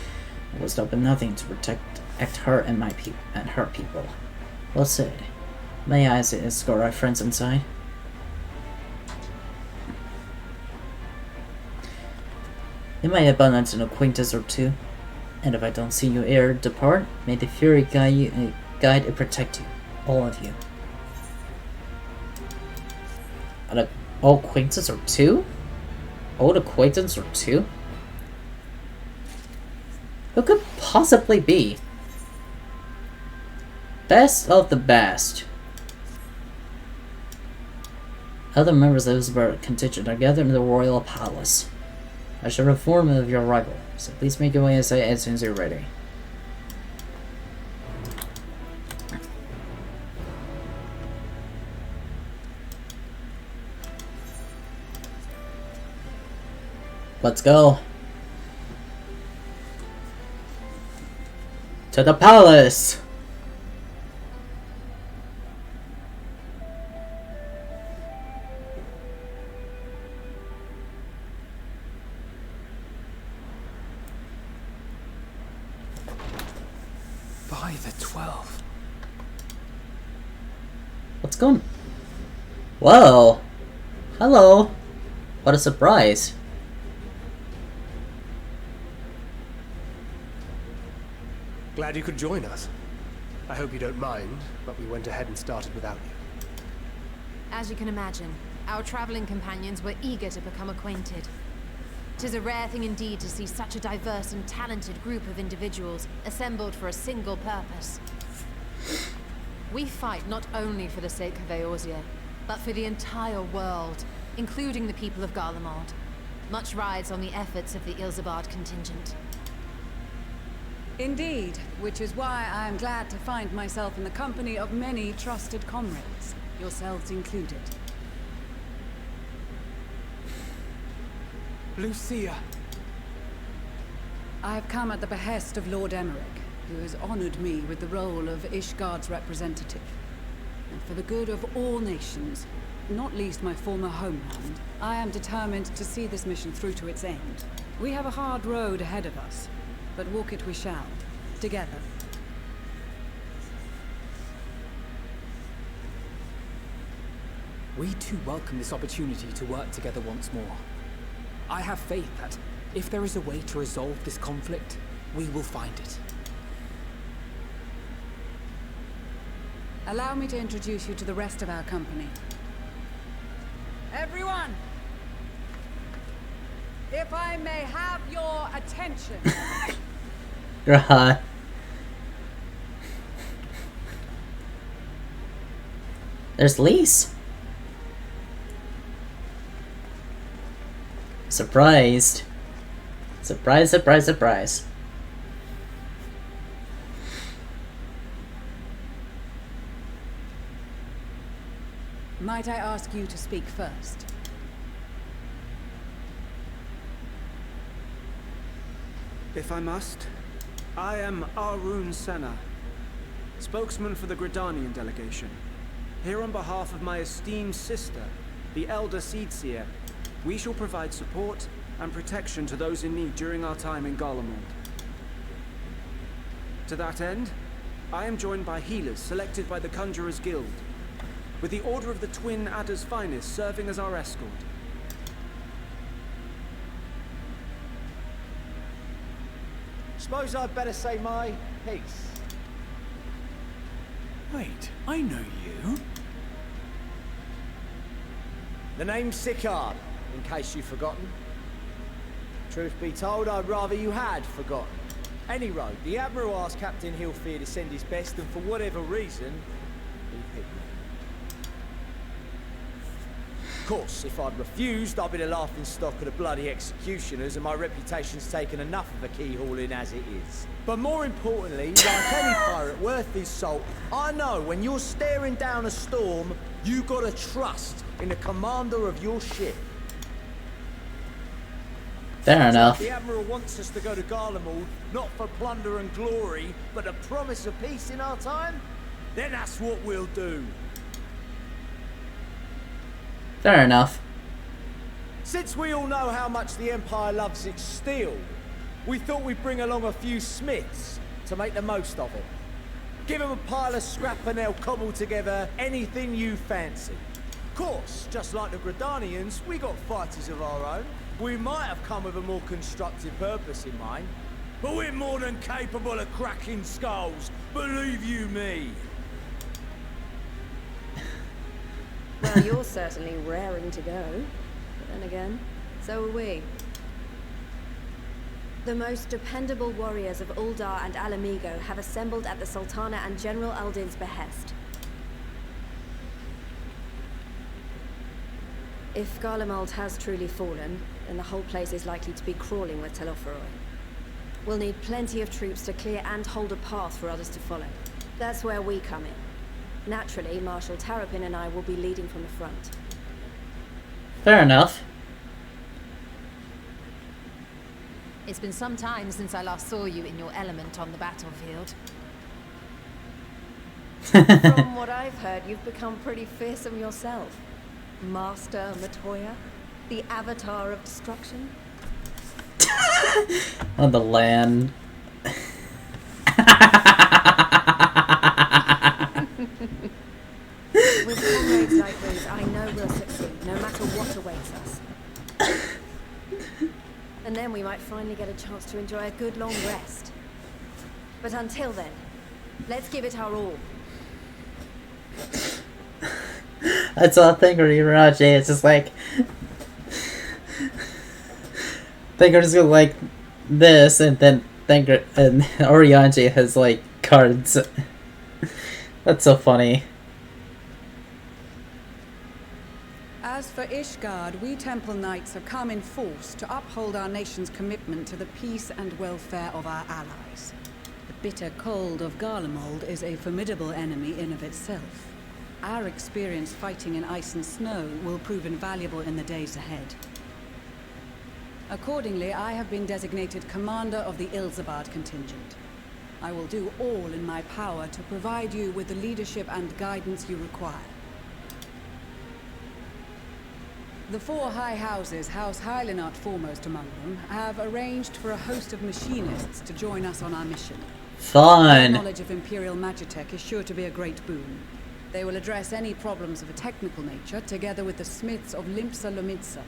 I will stop at nothing to protect her and her people. Well said. May I escort our friends inside? You might abundance an acquaintance or two, and if I don't see you ere depart, may the Fury guide and protect you, all of you. An old acquaintance or two? Old acquaintance or two? Who could possibly be? Best of the best. Other members of the Isbert contingent are gathered in the royal palace. I shall inform you of your arrival, so please make your way inside as soon as you're ready. Let's go. To the palace! By the 12. What's going? Whoa! Hello! What a surprise! Glad you could join us. I hope you don't mind, but we went ahead and started without you. As you can imagine, our traveling companions were eager to become acquainted. 'Tis a rare thing indeed to see such a diverse and talented group of individuals assembled for a single purpose. We fight not only for the sake of Eorzea, but for the entire world, including the people of Garlamald. Much rides on the efforts of the Ilsabard contingent. Indeed, which is why I am glad to find myself in the company of many trusted comrades, yourselves included. Lucia! I have come at the behest of Lord Emmerich, who has honored me with the role of Ishgard's representative. And for the good of all nations, not least my former homeland, I am determined to see this mission through to its end. We have a hard road ahead of us, but walk it we shall, together. We too welcome this opportunity to work together once more. I have faith that, if there is a way to resolve this conflict, we will find it. Allow me to introduce you to the rest of our company. Everyone! If I may have your attention. You're hot. There's Lise. Surprised. Surprise, surprise, surprise. Might I ask you to speak first? If I must, I am Arun Senna, spokesman for the Gridanian delegation. Here on behalf of my esteemed sister, the Elder Seedseer, we shall provide support and protection to those in need during our time in Garlamald. To that end, I am joined by healers selected by the Conjurers Guild, with the Order of the Twin Adder's Finest serving as our escort. Suppose I'd better say my piece. Wait, I know you. The name's Sicard, in case you've forgotten. Truth be told, I'd rather you had forgotten. Any road, the Admiral asked Captain Hillfear to send his best, and for whatever reason, he picked me. Of course, if I'd refused, I'd be the laughing stock of the bloody executioners, and my reputation's taken enough of a keyhauling as it is. But more importantly, like any pirate worth his salt, I know when you're staring down a storm, you gotta trust in the commander of your ship. Fair enough. The Admiral wants us to go to Garlamald, not for plunder and glory, but the promise of peace in our time? Then that's what we'll do. Fair enough. Since we all know how much the Empire loves its steel, we thought we'd bring along a few smiths to make the most of it. Give them a pile of scrap and they'll cobble together anything you fancy. Of course, just like the Gridanians, we got fighters of our own. We might have come with a more constructive purpose in mind, but we're more than capable of cracking skulls, believe you me. Well, you're certainly raring to go. But then again, so are we. The most dependable warriors of Uldar and Alamigo have assembled at the Sultana and General Aldin's behest. If Garlamald has truly fallen, then the whole place is likely to be crawling with Telophoroi. We'll need plenty of troops to clear and hold a path for others to follow. That's where we come in. Naturally, Marshal Tarapin and I will be leading from the front. Fair enough. It's been some time since I last saw you in your element on the battlefield. From what I've heard, you've become pretty fearsome yourself. Master Matoya, the avatar of destruction. On the land. With comrades like these, I know we'll succeed, no matter what awaits us. And then we might finally get a chance to enjoy a good long rest. But until then, let's give it our all. That's all Thinker it's just like Thinker's go like this, and then Thinker and Orianji has like cards. That's so funny. As for Ishgard, we Temple Knights have come in force to uphold our nation's commitment to the peace and welfare of our allies. The bitter cold of Garlamald is a formidable enemy in of itself. Our experience fighting in ice and snow will prove invaluable in the days ahead. Accordingly, I have been designated commander of the Ilzabard contingent. I will do all in my power to provide you with the leadership and guidance you require. The four high houses, House Hylinart foremost among them, have arranged for a host of machinists to join us on our mission. Fun! Their knowledge of Imperial Magitech is sure to be a great boon. They will address any problems of a technical nature, together with the smiths of Limpsa Lomitsa.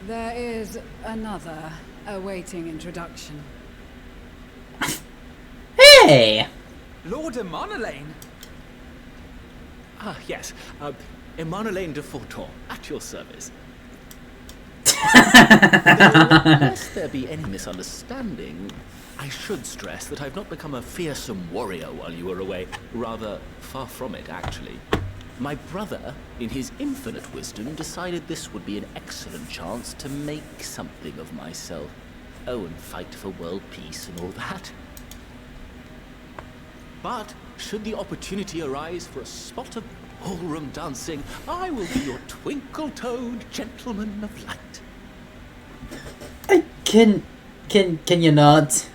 There is another awaiting introduction. Hey! Lord Emanolaine? Ah, yes. Emanolaine de Forton, at your service. Lest there be any misunderstanding, I should stress that I've not become a fearsome warrior while you were away. Rather, far from it, actually. My brother, in his infinite wisdom, decided this would be an excellent chance to make something of myself. Oh, and fight for world peace and all that. But, should the opportunity arise for a spot of ballroom dancing, I will be your twinkle-toed gentleman of light. Can you not?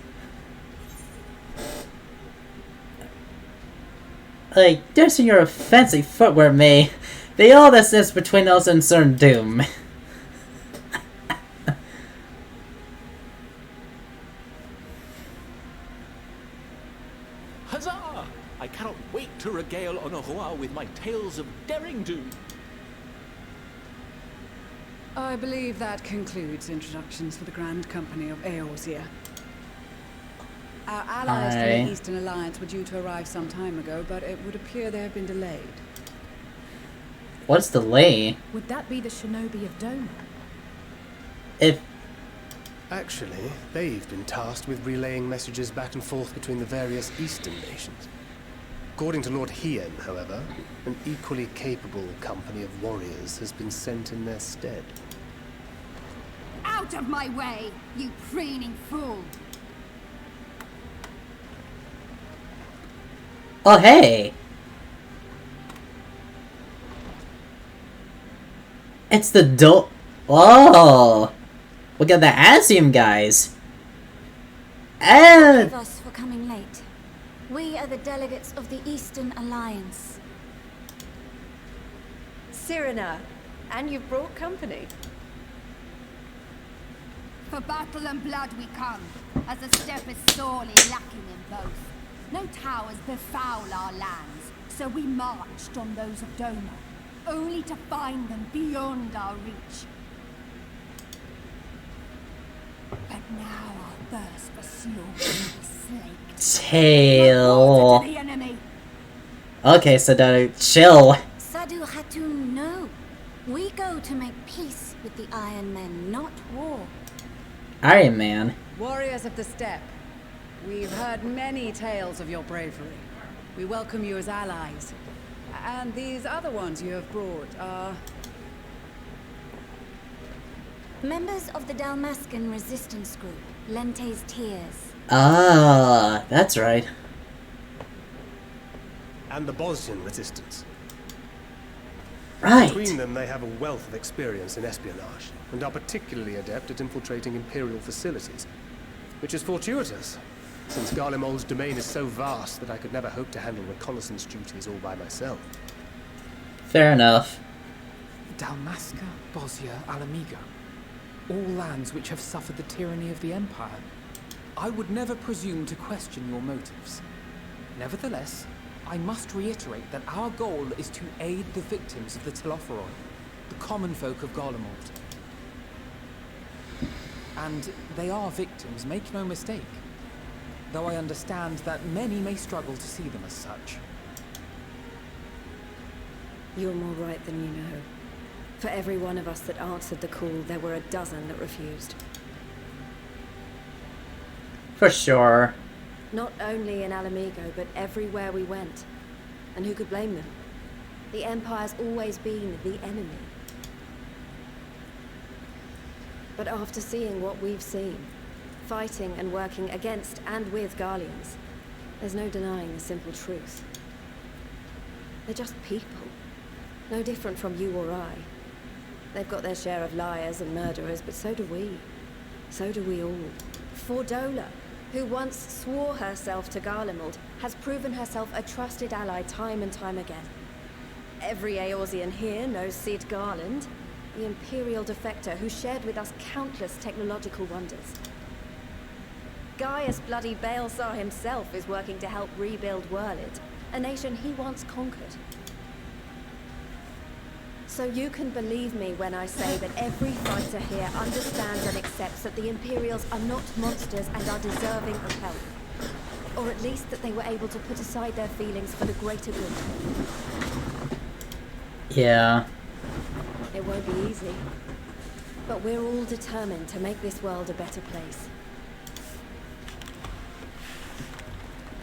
Like, dancing your fancy footwear may be all that sits between us and certain doom. Huzzah! I cannot wait to regale Honoroi with my tales of daring do. I believe that concludes introductions for the Grand Company of Eorzea. Our allies from the Eastern Alliance were due to arrive some time ago, but it would appear they have been delayed. What's delay? Would that be the shinobi of Doma? If... Actually, they've been tasked with relaying messages back and forth between the various Eastern nations. According to Lord Hien, however, an equally capable company of warriors has been sent in their stead. Out of my way, you preening fool! Oh, hey! It's the Oh! Look at the Asium guys! And... Forgive us for coming late. We are the delegates of the Eastern Alliance. Cyrena, and you've brought company. For battle and blood we come, as the steppe is sorely lacking in both. No towers befoul our lands, so we marched on those of Doma, only to find them beyond our reach. But now our thirst for slaughter is slaked. Tail. To the enemy. Okay, so chill. Sadu Hatun, no. We go to make peace with the Iron Men, not war. Iron Man. Warriors of the steppe, we've heard many tales of your bravery. We welcome you as allies. And these other ones you have brought are... Members of the Dalmascan resistance group, Lente's Tears. Ah, that's right. And the Bosnian resistance. Right. Between them, they have a wealth of experience in espionage, and are particularly adept at infiltrating Imperial facilities. Which is fortuitous, since Garlamald's domain is so vast that I could never hope to handle reconnaissance duties all by myself. Fair enough. Dalmasca, Bosnia, Alamigo. All lands which have suffered the tyranny of the Empire. I would never presume to question your motives. Nevertheless, I must reiterate that our goal is to aid the victims of the Telophoroi, the common folk of Garlamald. And they are victims, make no mistake. Though I understand that many may struggle to see them as such. You're more right than you know. For every one of us that answered the call, there were a dozen that refused. For sure. Not only in Alamigo, but everywhere we went. And who could blame them? The Empire's always been the enemy. But after seeing what we've seen, fighting and working against and with Garleans, there's no denying the simple truth. They're just people. No different from you or I. They've got their share of liars and murderers, but so do we. So do we all. Fordola, who once swore herself to Garlamald, has proven herself a trusted ally time and time again. Every Eorzean here knows Cid Garland, the Imperial defector who shared with us countless technological wonders. Gaius bloody Baelsar himself is working to help rebuild Wurlid, a nation he once conquered. So you can believe me when I say that every fighter here understands and accepts that the Imperials are not monsters and are deserving of help. Or at least that they were able to put aside their feelings for the greater good. Yeah. It won't be easy. But we're all determined to make this world a better place.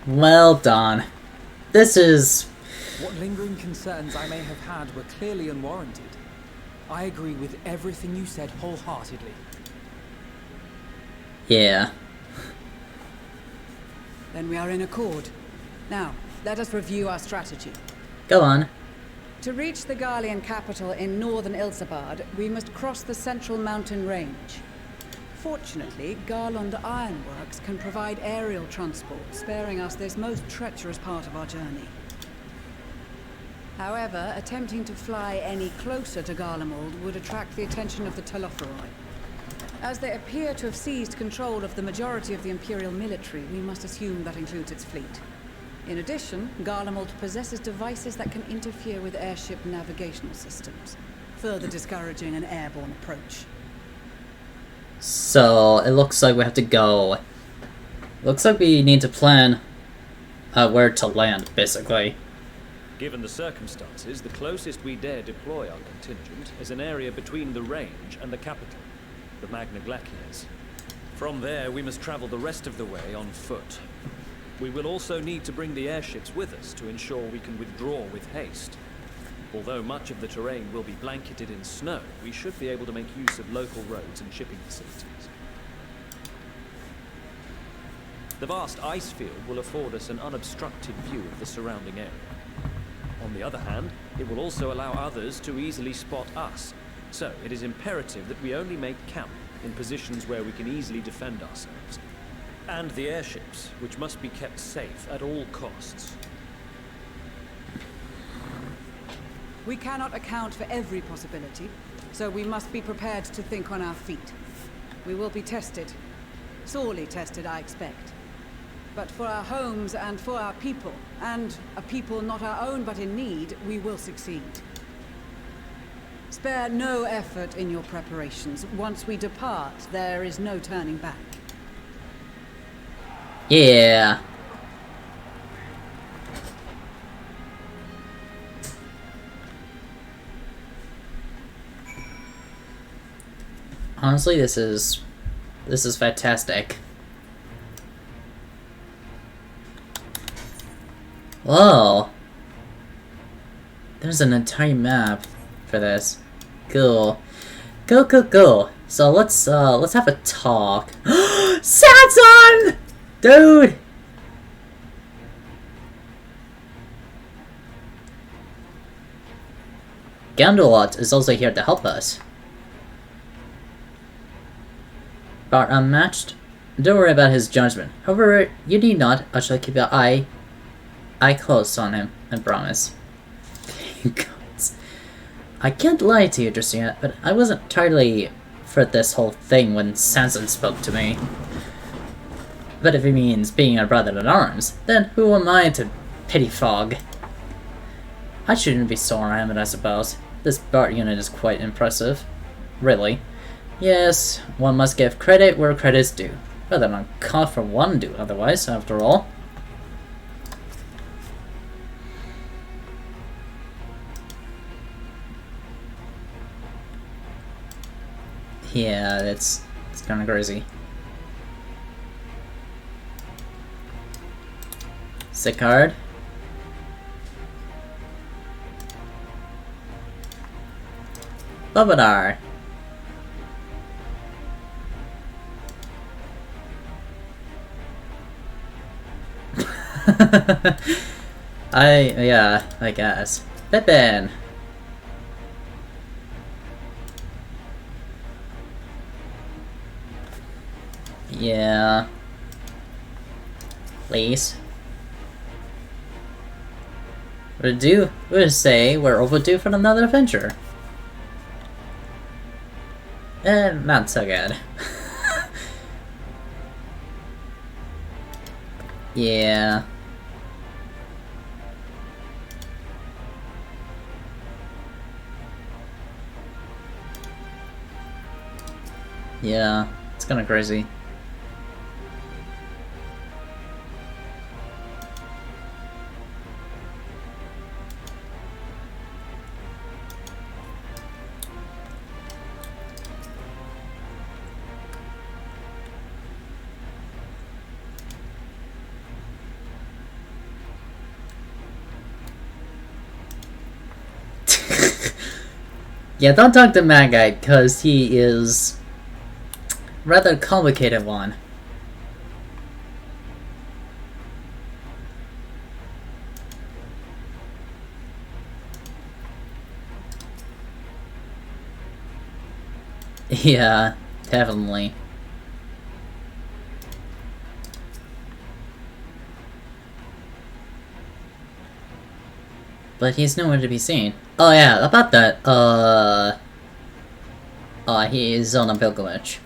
Well done. This is... What lingering concerns I may have had were clearly unwarranted. I agree with everything you said wholeheartedly. Yeah. Then we are in accord. Now, let us review our strategy. Go on. To reach the Garlean capital in northern Ilsabard, we must cross the central mountain range. Fortunately, Garland Ironworks can provide aerial transport, sparing us this most treacherous part of our journey. However, attempting to fly any closer to Garlamald would attract the attention of the Telophoroi. As they appear to have seized control of the majority of the Imperial military, we must assume that includes its fleet. In addition, Garlamald possesses devices that can interfere with airship navigational systems, further discouraging an airborne approach. So, it looks like we have to go... Looks like we need to plan where to land, basically. Given the circumstances, the closest we dare deploy our contingent is an area between the range and the capital, the Magna Glaciers. From there, we must travel the rest of the way on foot. We will also need to bring the airships with us to ensure we can withdraw with haste. Although much of the terrain will be blanketed in snow, we should be able to make use of local roads and shipping facilities. The vast ice field will afford us an unobstructed view of the surrounding area. On the other hand, it will also allow others to easily spot us. So, it is imperative that we only make camp in positions where we can easily defend ourselves. And the airships, which must be kept safe at all costs. We cannot account for every possibility, so we must be prepared to think on our feet. We will be tested. Sorely tested, I expect. But for our homes and for our people, and a people not our own but in need, we will succeed. Spare no effort in your preparations. Once we depart, there is no turning back. Yeah. Honestly, this is fantastic. Whoa. There's an entire map for this. Cool. Cool. So let's have a talk. Sanson! Dude! Gandalot is also here to help us. But unmatched? Don't worry about his judgment. However, you need not. I shall keep your eye close on him, I promise. Gods. I can't lie to you just yet, but I wasn't entirely for this whole thing when Sanson spoke to me. But if he means being a brother-in-arms, then who am I to pettifog? I shouldn't be sore on him, I suppose. This Bart unit is quite impressive. Really. Yes, one must give credit where credit's due. Rather than caught for one do otherwise, after all. Yeah, it's kinda crazy. Sicard. Bobadar. I guess. Pippin. Yeah. Please. We'd say we're overdue for another adventure. Not so good. Yeah. Yeah, it's kinda crazy. Yeah, don't talk to Mad Guy, because he is rather complicated one. Yeah, definitely. But he's nowhere to be seen. Oh yeah, about that, he is on a pilgrimage.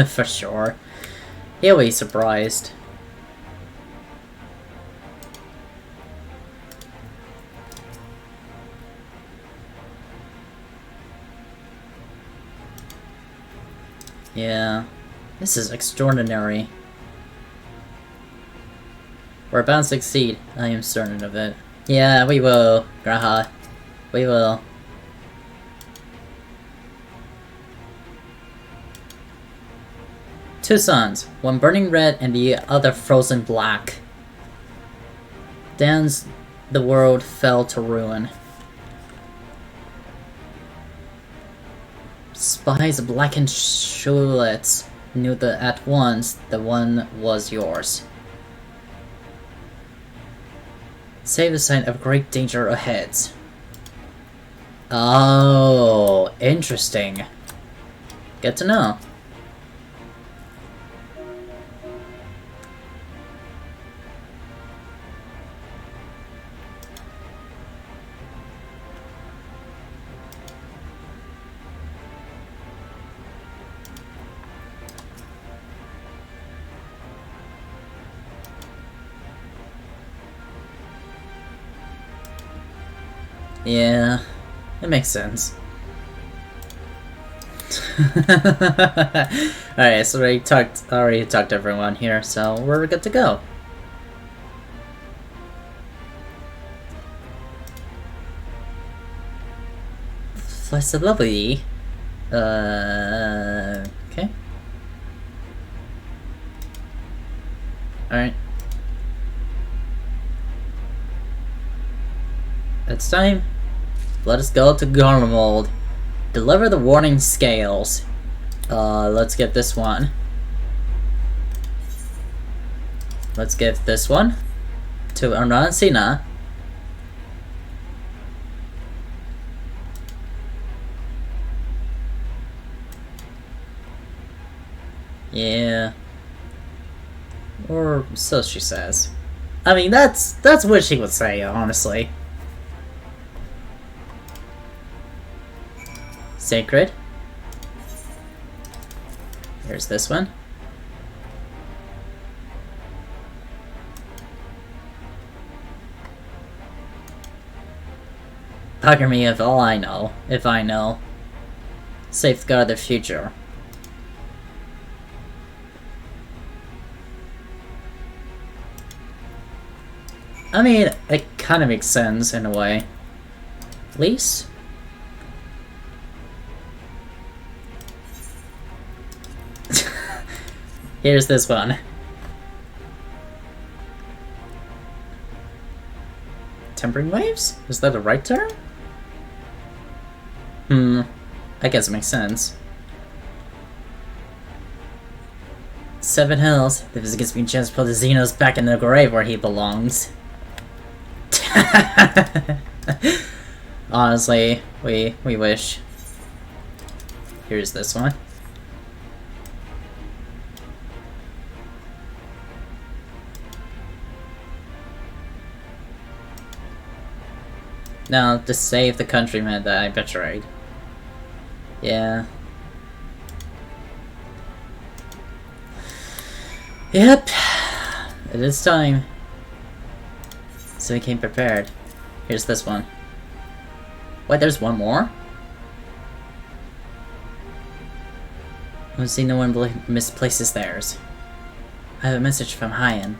For sure. He'll be surprised. Yeah, this is extraordinary. We're bound to succeed, I am certain of it. Yeah, we will, Graha. We will. Two suns, one burning red and the other frozen black. Dan's the world fell to ruin. Spies blackened shulets knew that at once the one was yours. Save the sign of great danger ahead. Oh, interesting. Good to know. Yeah, it makes sense. Alright, so we already talked to everyone here, so we're good to go. Flexibility. Okay. Alright. It's time. Let us go to Garlamald. Deliver the warning scales. Let's get this one. Let's give this one to Arancina. Yeah. Or so she says. I mean, that's what she would say, honestly. Sacred. Here's this one. Bugger me if I know. Safeguard the future. I mean, it kind of makes sense in a way. Lease? Here's this one. Tempering waves? Is that the right term? I guess it makes sense. 7 hills. This gives me a chance to put the Xenos back in the grave where he belongs. Honestly, we wish. Here's this one. Now, to save the countrymen that I betrayed. Yeah. Yep. It is time. So we came prepared. Here's this one. Wait, there's one more? I see no one misplaces theirs. I have a message from Hyan.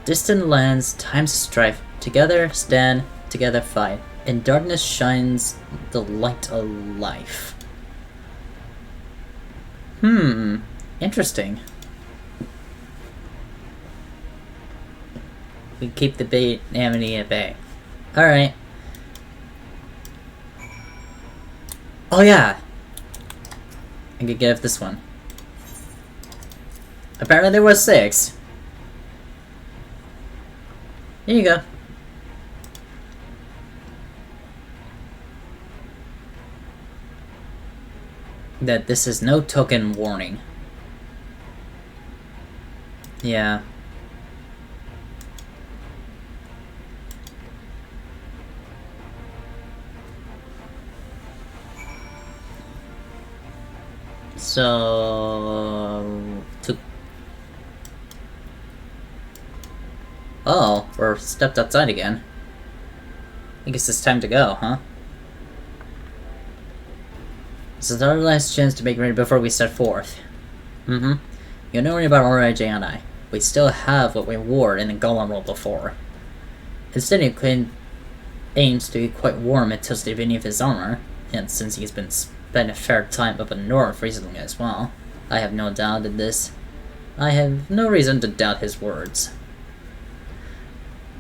Distant lands, times of strife. Together stand, together fight. In darkness shines the light of life. Interesting. We keep the bait enemy at bay. Alright. Oh yeah! I could give this one. Apparently there was 6. Here you go. That this is no token warning. Yeah. So... Oh, we're stepped outside again. I guess it's time to go, huh? This is our last chance to make ready before we set forth. Mm-hmm. You don't worry about RIJ and I. We still have what we wore in the Garlamald before. Instead, he aims to be quite warm and toasty beneath his armor, and since he's been spent a fair time up in north recently as well, I have no doubt in this. I have no reason to doubt his words.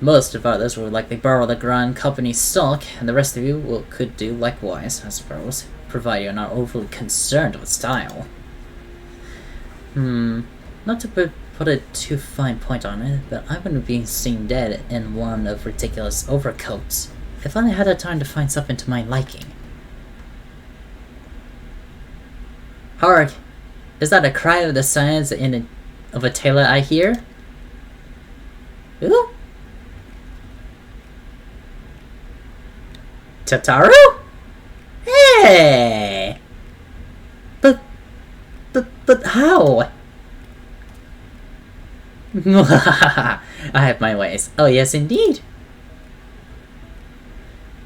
Most of others will likely borrow the Grand Company's stock, and the rest of you could do likewise, I suppose, provided you're not overly concerned with style. Not to put a too fine point on it, but I wouldn't be seen dead in one of ridiculous overcoats if I had the time to find something to my liking. Hark! Is that a cry of the science of a tailor I hear? Ooh? Tataru? Hey! But how? I have my ways. Oh yes, indeed.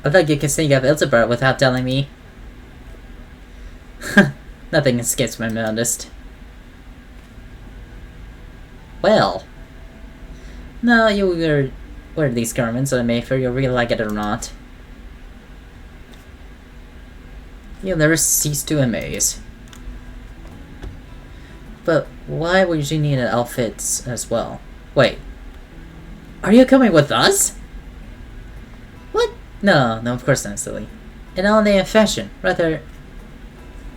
I thought you could think of Ilserbert without telling me. Nothing escapes my modest. Well. No, you wear these garments I made for you, really like it or not. You'll never cease to amaze. But why would you need an outfit as well? Wait. Are you coming with us? What? No, of course not, silly. In all day of fashion, rather,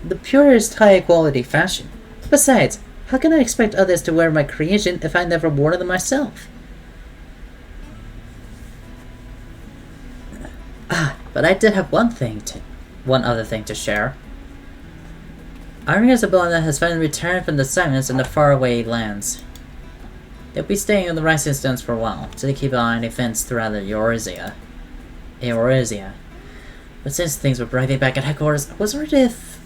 the purest high-quality fashion. Besides, how can I expect others to wear my creation if I never wore them myself? But I did have one other thing to share. Our Isabella has finally returned from the silence in the faraway lands. They'll be staying on the rising stones for a while, to keep an eye on events throughout the Eorzea. But since things were arriving back at headquarters, I was wondering if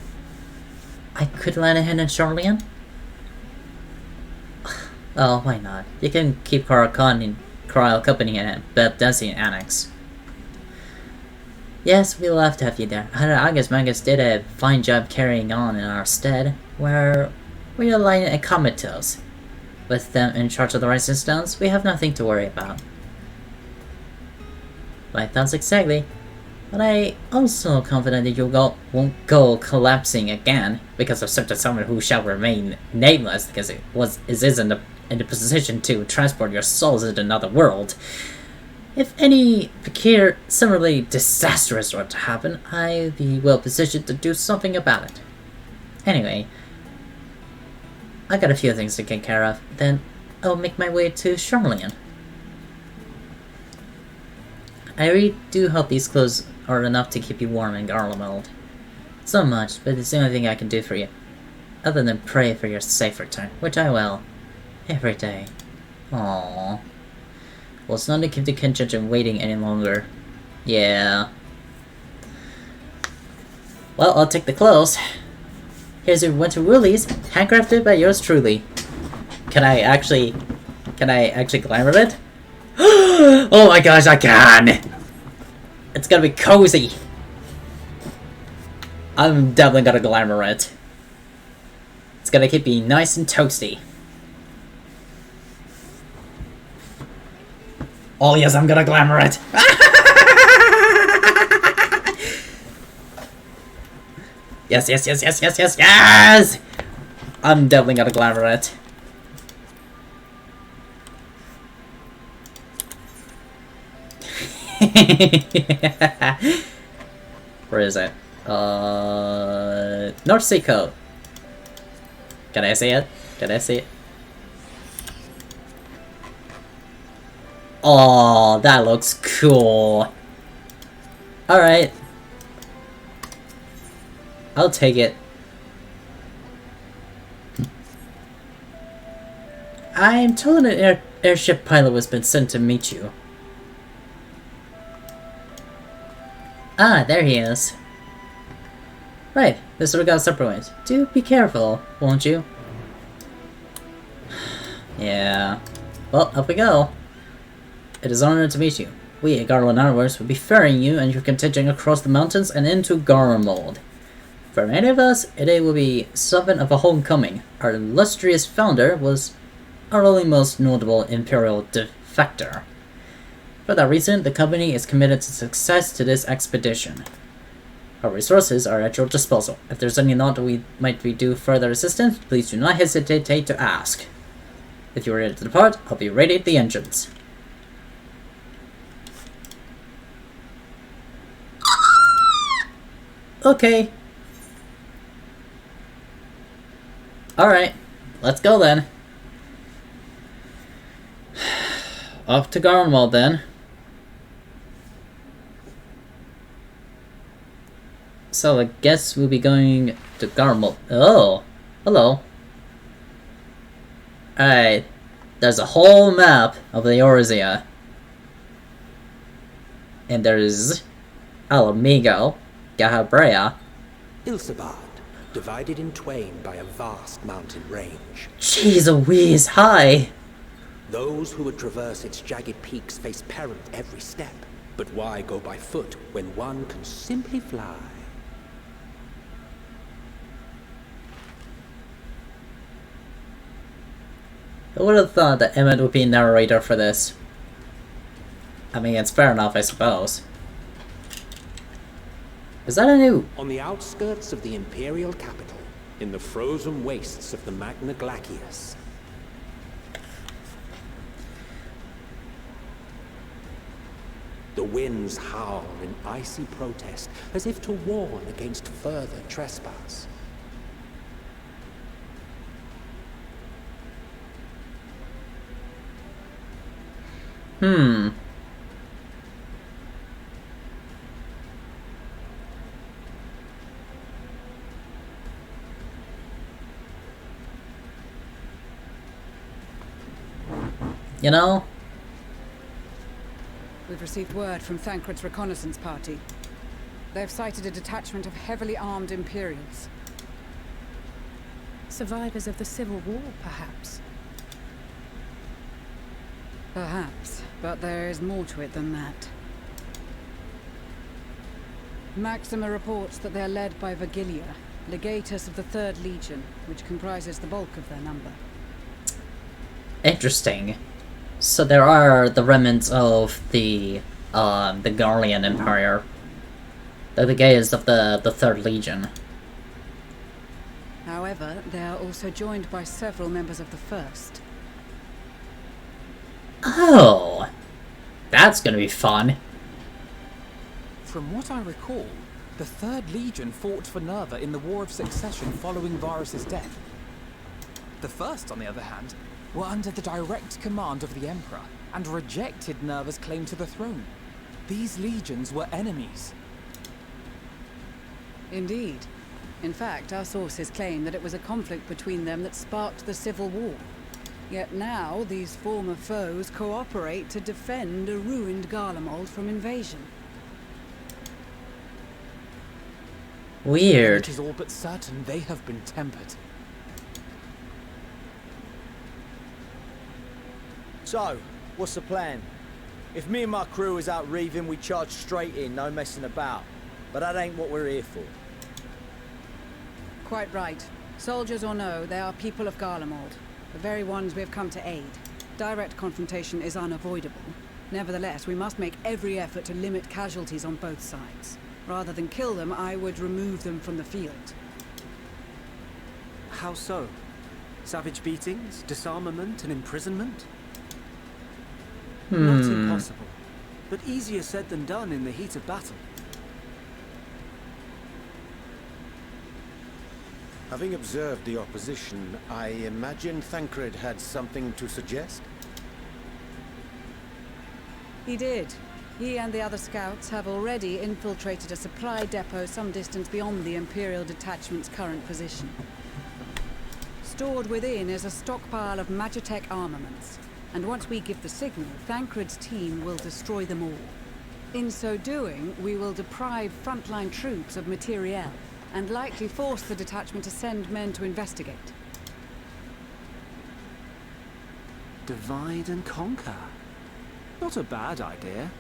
I could lend a hand in Charlian? Oh, why not? You can keep Cryo Company and Desi Annex. Yes, we'll have to have you there. Agus Magus did a fine job carrying on in our stead, where we are lying at comatose. With them in charge of the rising stones, we have nothing to worry about. My thoughts exactly. But I also confident that you won't go collapsing again because of such a someone who shall remain nameless because it is in the position to transport your souls into another world. If any peculiar, similarly disastrous were to happen, I'd be well positioned to do something about it. Anyway, I got a few things to take care of, then I'll make my way to Charlian. I really do hope these clothes are enough to keep you warm in Garlamald. So much, but it's the only thing I can do for you. Other than pray for your safe return, which I will. Every day. Aww. Well, it's not to keep the contingent waiting any longer. Yeah. Well, I'll take the clothes. Here's your winter woolies, handcrafted by yours truly. Can I actually glamour it? Oh my gosh, I can! It's gonna be cozy! I'm definitely gonna glamour it. It's gonna keep me nice and toasty. Oh yes, I'm gonna glamour it! Yes! I'm definitely gonna glamour it. Where is it? North Sea Coast. Can I see it? Can I see it? Oh, that looks cool. Alright. I'll take it. I'm told an airship pilot has been sent to meet you. Ah, there he is. Right, this will go separate ways. Do be careful, won't you? Yeah. Well, up we go. It is an honor to meet you. We at Garlamald and otherwords will be ferrying you and your contingent across the mountains and into Garlamald. For many of us, it will be something of a homecoming. Our illustrious founder was our only most notable imperial defector. For that reason, the company is committed to success to this expedition. Our resources are at your disposal. If there's any thought we might do further assistance, please do not hesitate to ask. If you are ready to depart, I'll be ready at the engines. Okay. Alright, let's go then. Off to Garlamald then. So I guess we'll be going to Garlamald. Oh, hello. Alright, there's a whole map of the Eorzea. And there's Alamigo, Gahabrea. Ilsabad, divided in twain by a vast mountain range. Jeez Louise, hi! Those who would traverse its jagged peaks face peril at every step. But why go by foot when one can simply fly? I would have thought that Emmett would be narrator for this. I mean, it's fair enough, I suppose. Is that a new? On the outskirts of the Imperial capital, in the frozen wastes of the Magna Glacius. The winds howl in icy protest, as if to warn against further trespass. You know? We've received word from Thancred's reconnaissance party. They've sighted a detachment of heavily armed Imperials. Survivors of the Civil War, perhaps? Perhaps, but there is more to it than that. Maxima reports that they are led by Vergilia, legatus of the 3rd Legion, which comprises the bulk of their number. Interesting. So there are the remnants of the Garlean Empire. They're the legatus of the 3rd Legion. However, they are also joined by several members of the 1st. Oh! That's gonna be fun. From what I recall, the 3rd Legion fought for Nerva in the War of Succession following Varus's death. The 1st, on the other hand, were under the direct command of the Emperor and rejected Nerva's claim to the throne. These legions were enemies. Indeed. In fact, our sources claim that it was a conflict between them that sparked the Civil War. Yet now, these former foes cooperate to defend a ruined Garlamald from invasion. Weird. It is all but certain they have been tempered. So, what's the plan? If me and my crew is out reaving, we charge straight in, no messing about. But that ain't what we're here for. Quite right. Soldiers or no, they are people of Garlamald. The very ones we have come to aid. Direct confrontation is unavoidable. Nevertheless, we must make every effort to limit casualties on both sides. Rather than kill them, I would remove them from the field. How so? Savage beatings, disarmament, and imprisonment? Not impossible. but easier said than done in the heat of battle. Having observed the opposition, I imagine Thancred had something to suggest? He did. He and the other scouts have already infiltrated a supply depot some distance beyond the Imperial detachment's current position. Stored within is a stockpile of Magitech armaments, and once we give the signal, Thancred's team will destroy them all. In so doing, we will deprive frontline troops of materiel, and likely force the detachment to send men to investigate. Divide and conquer. Not a bad idea.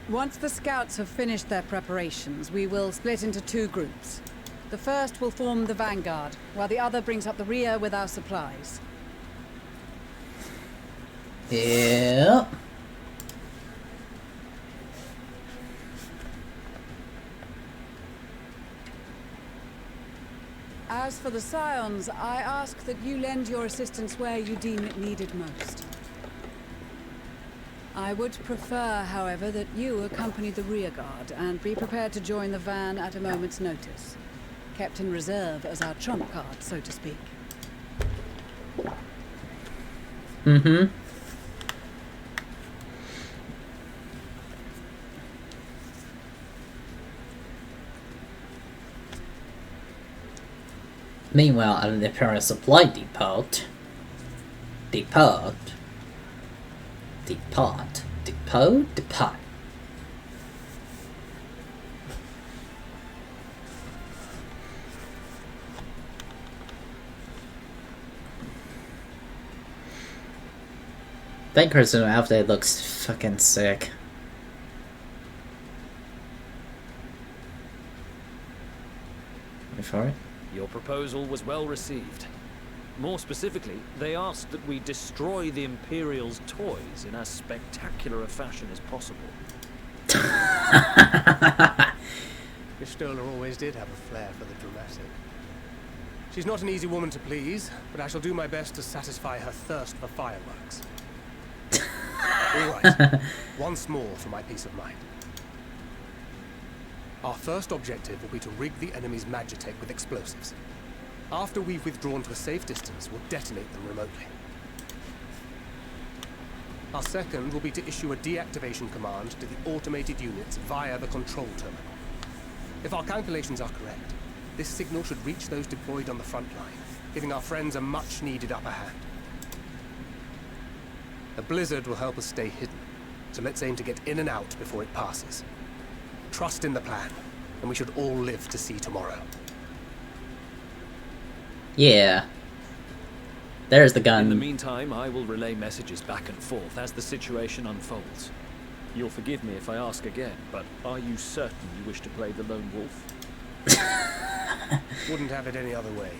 Once the scouts have finished their preparations, we will split into 2 groups. The first will form the vanguard, while the other brings up the rear with our supplies. Yeah. As for the Scions, I ask that you lend your assistance where you deem it needed most. I would prefer, however, that you accompany the rearguard and be prepared to join the van at a moment's notice. Kept in reserve as our trump card, so to speak. Mm-hmm. Meanwhile, at the Imperial Supply Depot. Depot. That person outfit looks fucking sick. Wait for it. Your proposal was well received. More specifically, they asked that we destroy the Imperial's toys in as spectacular a fashion as possible. Miss Stoller always did have a flair for the dramatic. She's not an easy woman to please, but I shall do my best to satisfy her thirst for fireworks. All right, once more for my peace of mind. Our first objective will be to rig the enemy's Magitech with explosives. After we've withdrawn to a safe distance, we'll detonate them remotely. Our second will be to issue a deactivation command to the automated units via the control terminal. If our calculations are correct, this signal should reach those deployed on the front line, giving our friends a much-needed upper hand. The blizzard will help us stay hidden, so let's aim to get in and out before it passes. Trust in the plan, and we should all live to see tomorrow. Yeah. There's the gun. In the meantime, I will relay messages back and forth as the situation unfolds. You'll forgive me if I ask again, but are you certain you wish to play the lone wolf? Wouldn't have it any other way.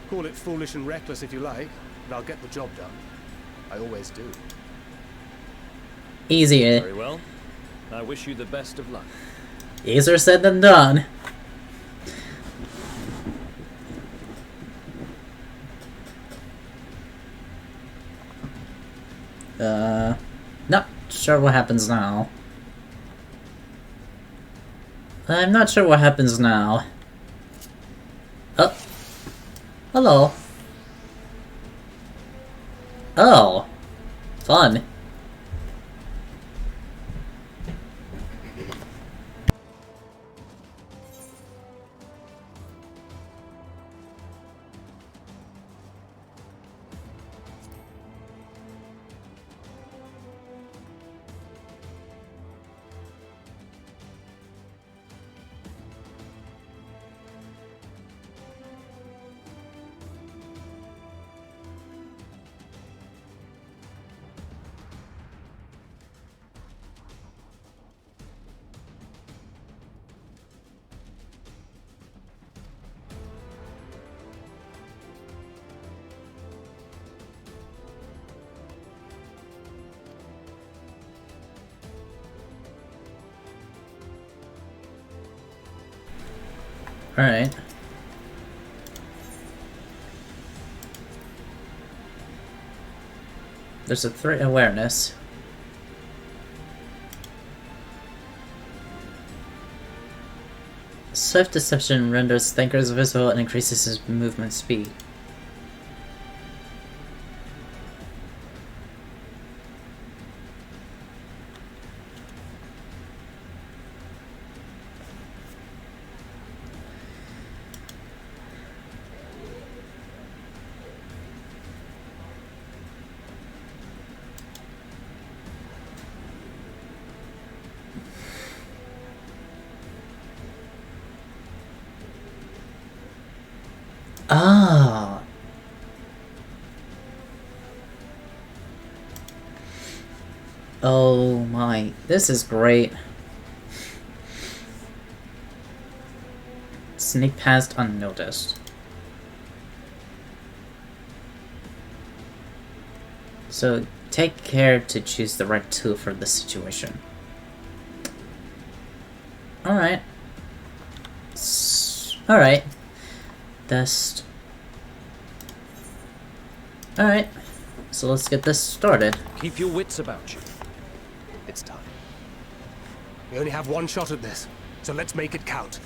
Call it foolish and reckless if you like, but I'll get the job done. I always do. Easier. Very well. I wish you the best of luck. Easier said than done. Not sure what happens now. I'm not sure what happens now. Oh. Hello. Oh. Fun. Alright. There's a threat awareness. Swift deception renders Thancred visible and increases his movement speed. Ah. Oh my, this is great. Sneak past unnoticed. So take care to choose the right tool for this situation. Alright. Alright. Best. Alright. So let's get this started. Keep your wits about you. It's time. We only have one shot at this, so let's make it count.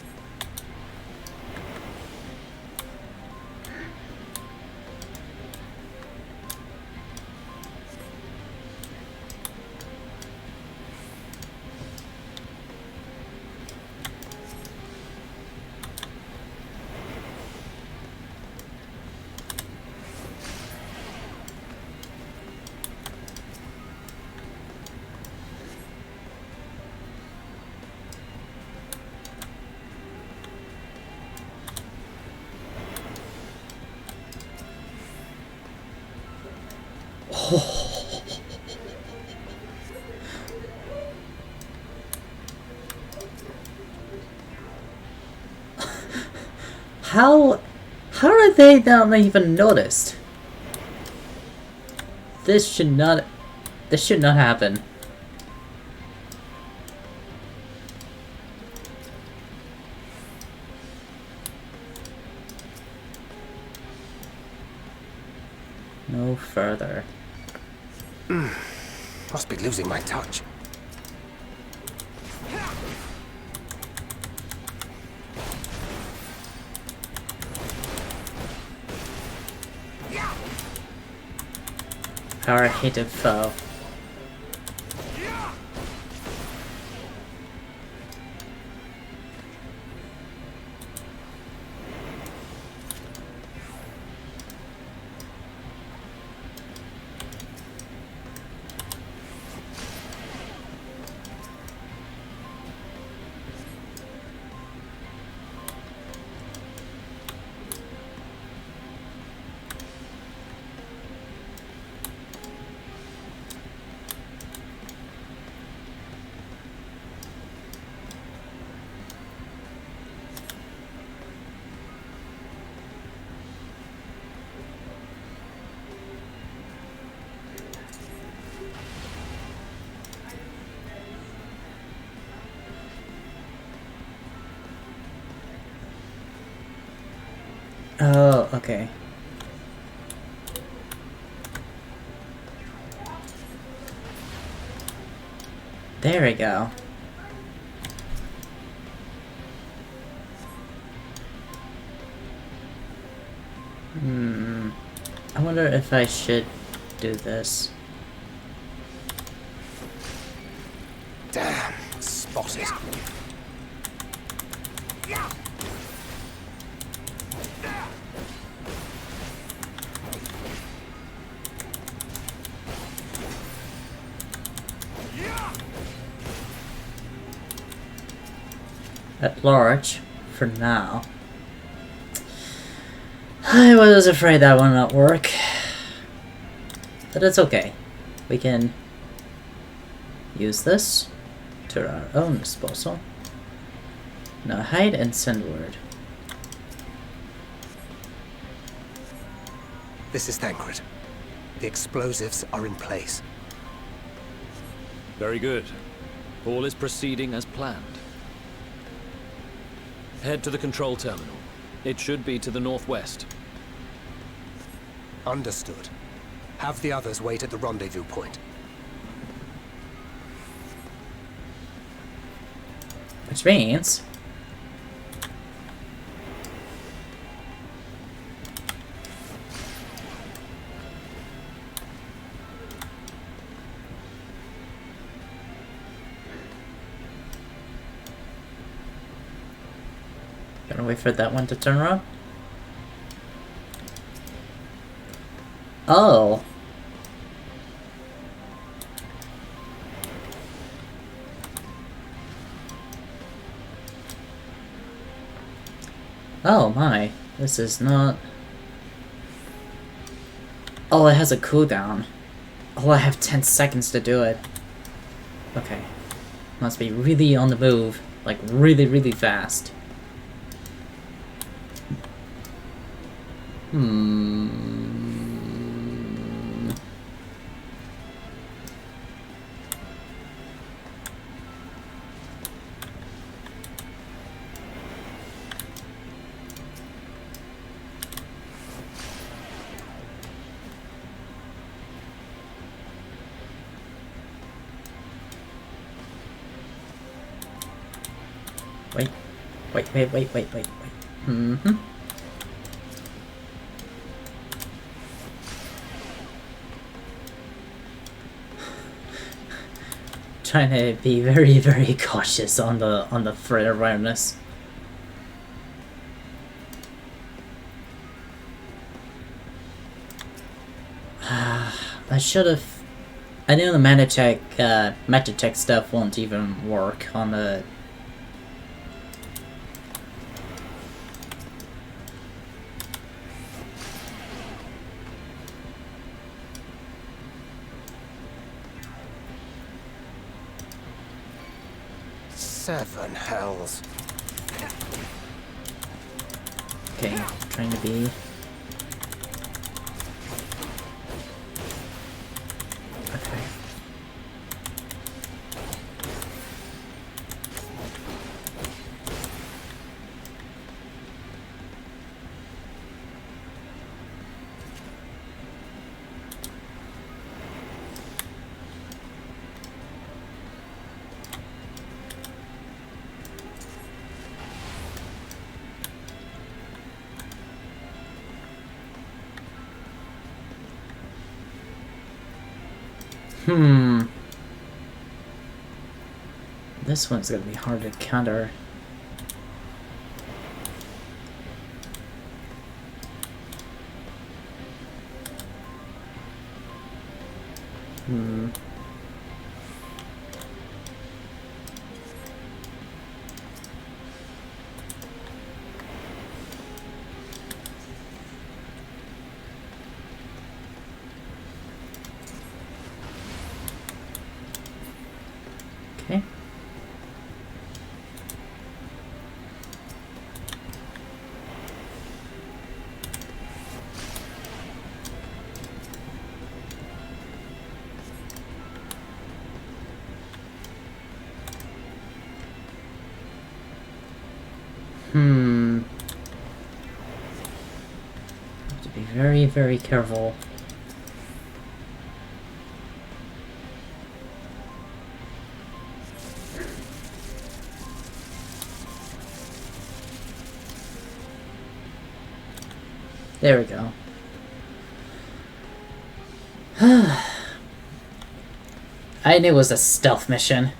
How are they not even noticed? This should not happen. No further. Must be losing my touch. Our hated foe. Oh, okay. There we go. I wonder if I should do this. Damn, spotted. At large, for now. I was afraid that would not work. But it's okay. We can use this to our own disposal. Now hide and send word. This is Thancred. The explosives are in place. Very good. All is proceeding as planned. Head to the control terminal. It should be to the northwest. Understood. Have the others wait at the rendezvous point. Which means Gonna wait for that one to turn around. Oh. Oh my, this is not... Oh, it has a cooldown. Oh, I have 10 seconds to do it. Okay. Must be really on the move. Like, really, really fast. Wait. Trying to be very, very cautious on the threat awareness. I should have. I know the meta check stuff won't even work on the. Seven hells. Okay, trying to be. Okay. This one's gonna be hard to counter. Okay. Have to be very, very careful. There we go. I knew it was a stealth mission.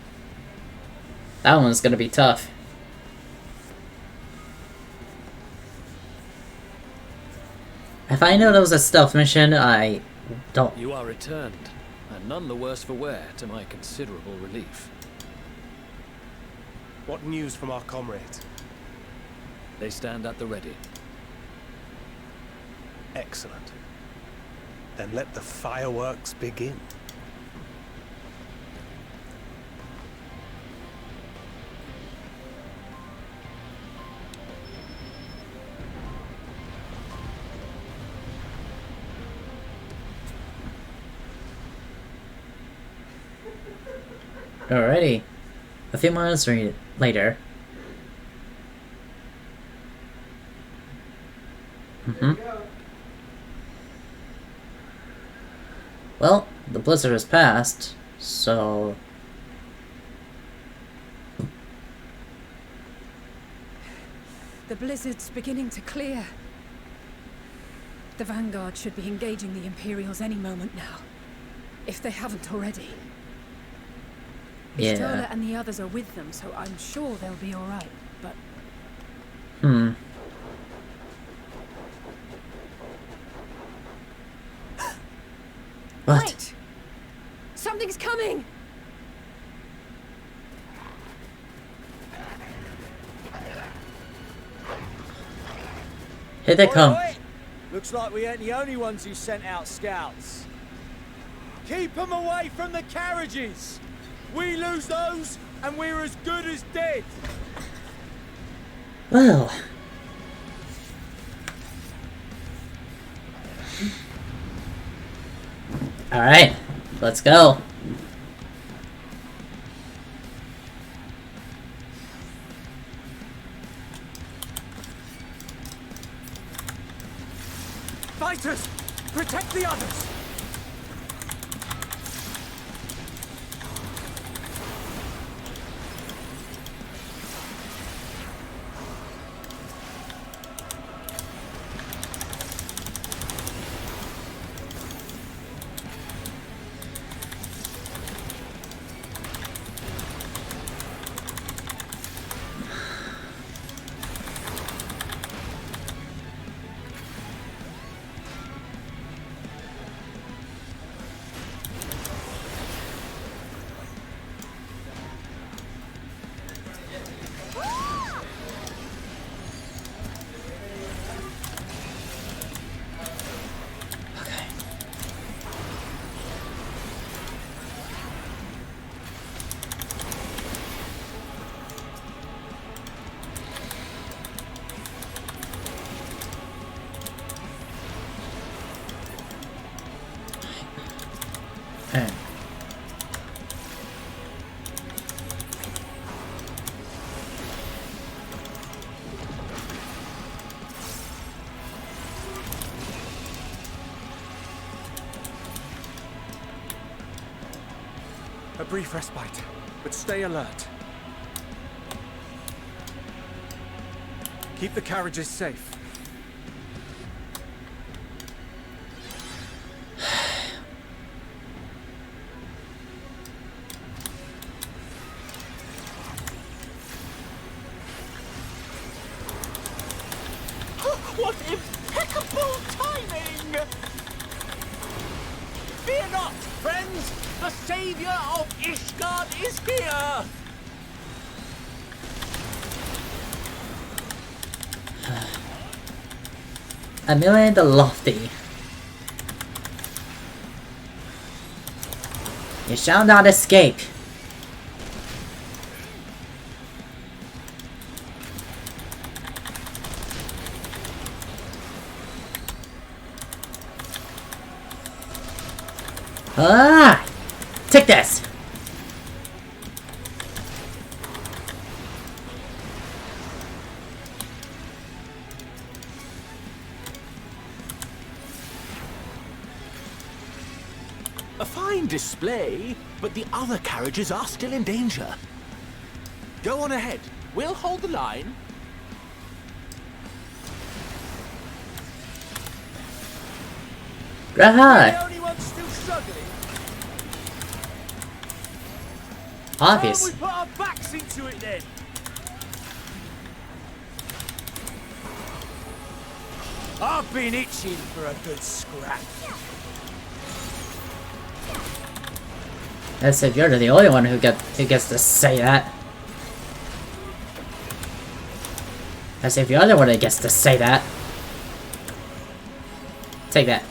That one's gonna be tough. If I know that was a stealth mission, I don't... You are returned, and none the worse for wear, to my considerable relief. What news from our comrades? They stand at the ready. Excellent. Then let the fireworks begin. Alrighty. A few months later. Well, the blizzard has passed, so... The blizzard's beginning to clear. The Vanguard should be engaging the Imperials any moment now. If they haven't already. Yeah. Stola and the others are with them, so I'm sure they'll be alright, but... What? Wait! Something's coming! Here they come. Oi! Looks like we ain't the only ones who sent out scouts. Keep them away from the carriages! We lose those, and we're as good as dead! Well. Alright, let's go. Fighters! Protect the others! Okay. A brief respite, but stay alert. Keep the carriages safe. What impeccable timing! Fear not, friends! The savior of Ishgard is here! Amelia the Lofty. You shall not escape. Ah! Take this! A fine display, but the other carriages are still in danger. Go on ahead. We'll hold the line. Right. The only one still struggling. Obvious. Why don't we put our backs into it then? I've been itching for a good scrap. As if you're the only one who gets to say that. As if you're the other one that gets to say that. Take that.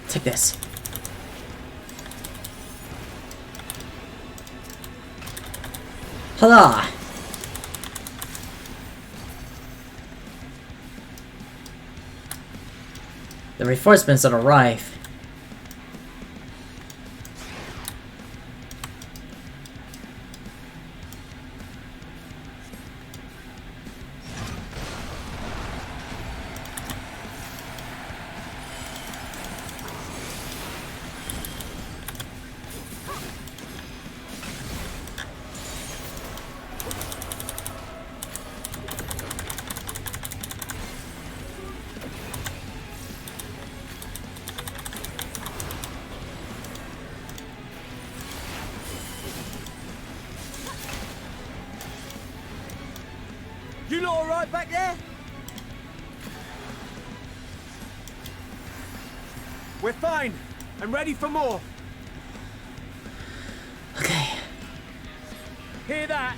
Take this. Hola! The reinforcements that arrive. all right back there? We're fine, and ready for more. Okay. Hear that?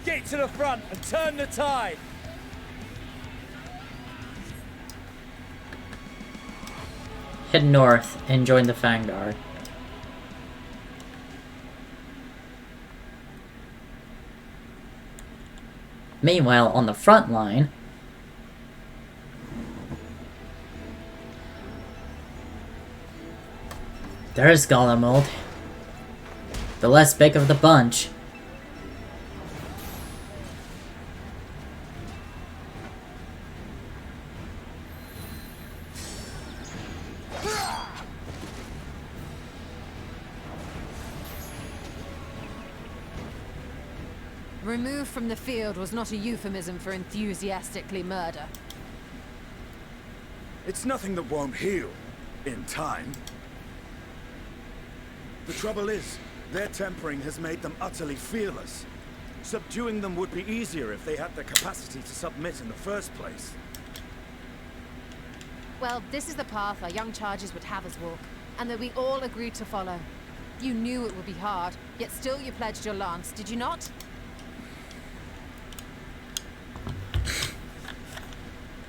Get to the front and turn the tide. Head north and join the Vanguard. Meanwhile, on the front line, there's Garlamald, the less big of the bunch. Removed from the field was not a euphemism for enthusiastically murder. It's nothing that won't heal in time. The trouble is, their tempering has made them utterly fearless. Subduing them would be easier if they had the capacity to submit in the first place. Well, this is the path our young charges would have us walk, and that we all agreed to follow. You knew it would be hard, yet still you pledged your lance, did you not?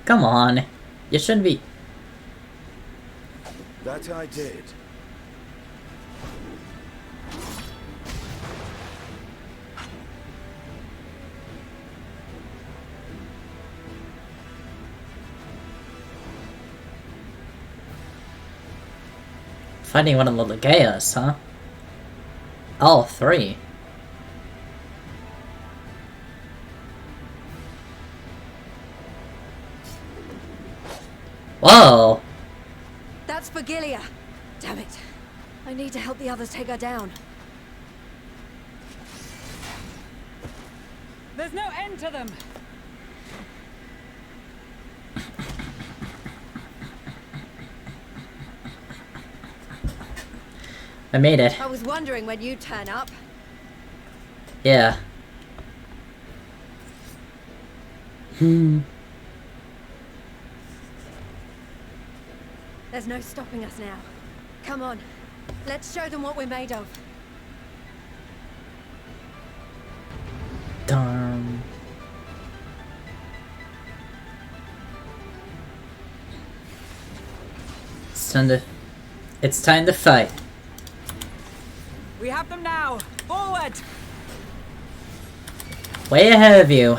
Come on, you shouldn't be. That I did. Fighting one of the Legaeus, huh? All three. Whoa! That's Vergilia. Damn it. I need to help the others take her down. There's no end to them. I made it. I was wondering when you'd turn up. Yeah. There's no stopping us now. Come on. Let's show them what we're made of. Darn. It's time to fight. We have them now! Forward! Way ahead of you.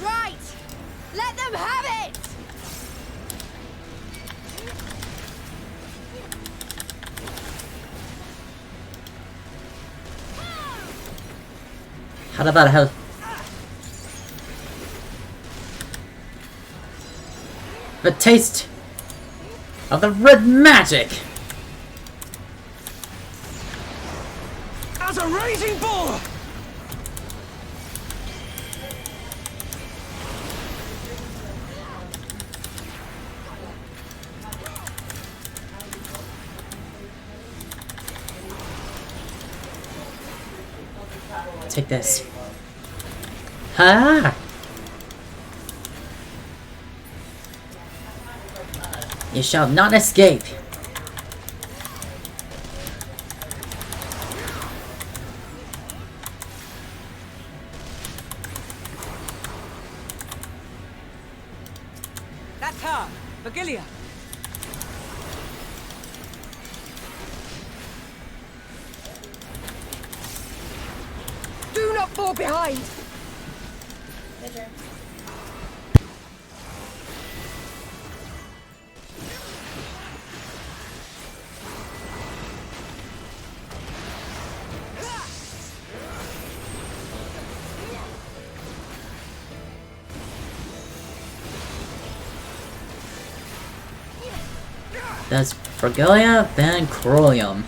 Right! Let them have it! How about health? The taste of the red magic. As a raging bull! Take this. Ha! You shall not escape. That's her! Vergilia! Do not fall behind! That's Vergilia Van Crolium.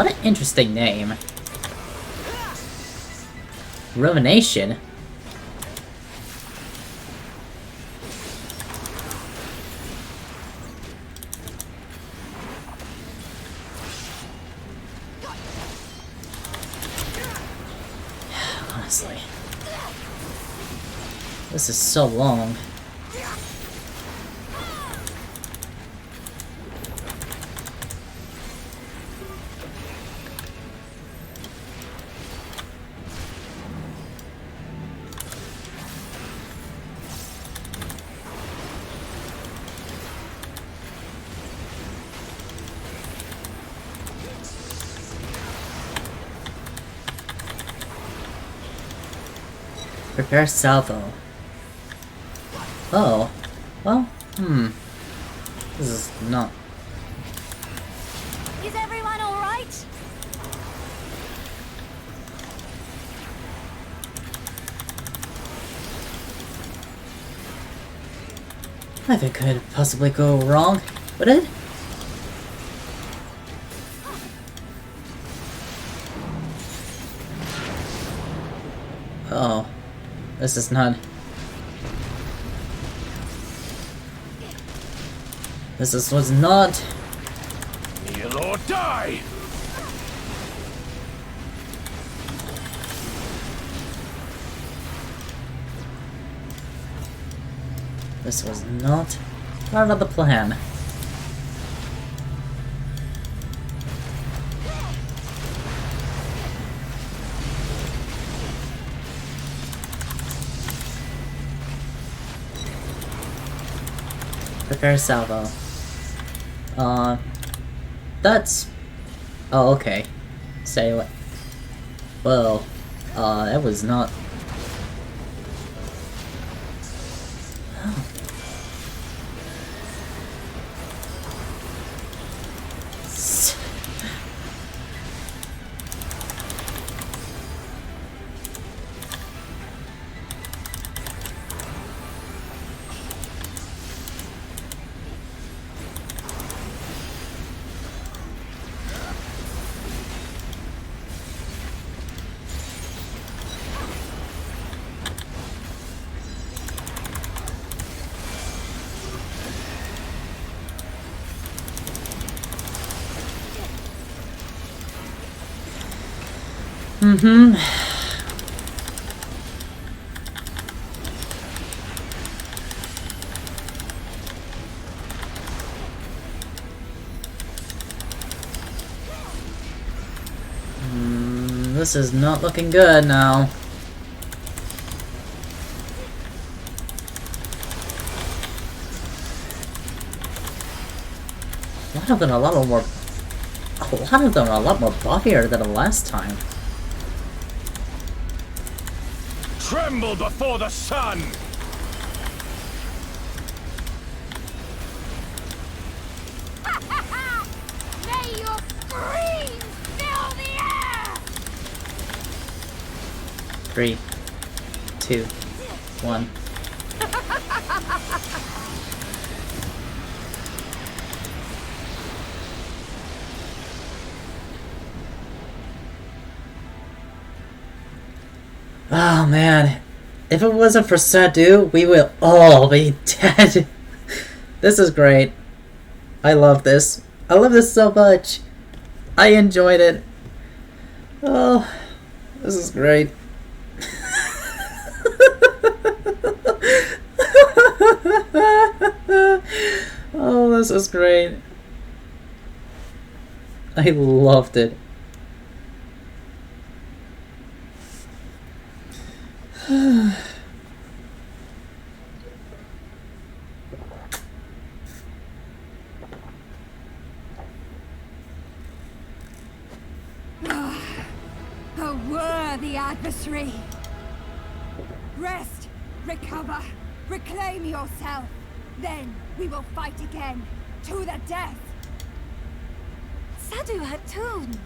What an interesting name. Ruination? Honestly. This is so long. Prepare salvo. Oh. Well, this is not... Is everyone alright? Nothing could possibly go wrong, would it? Oh. This is not... was not... Kneel or die! This was not part of the plan. Prepare salvo. That's... Oh, okay. Say what? Well, that was not... This is not looking good now. A lot of them are a lot more buffier than the last time. Tremble before the sun! May your screams fill the air! 3, 2, 1. Oh man, if it wasn't for Sadu, we will all be dead. This is great. I love this. I love this so much. I enjoyed it. Oh, this is great. Oh, this is great. I loved it. A worthy adversary. Rest, recover, reclaim yourself. Then we will fight again, to the death. Sadu Hatun.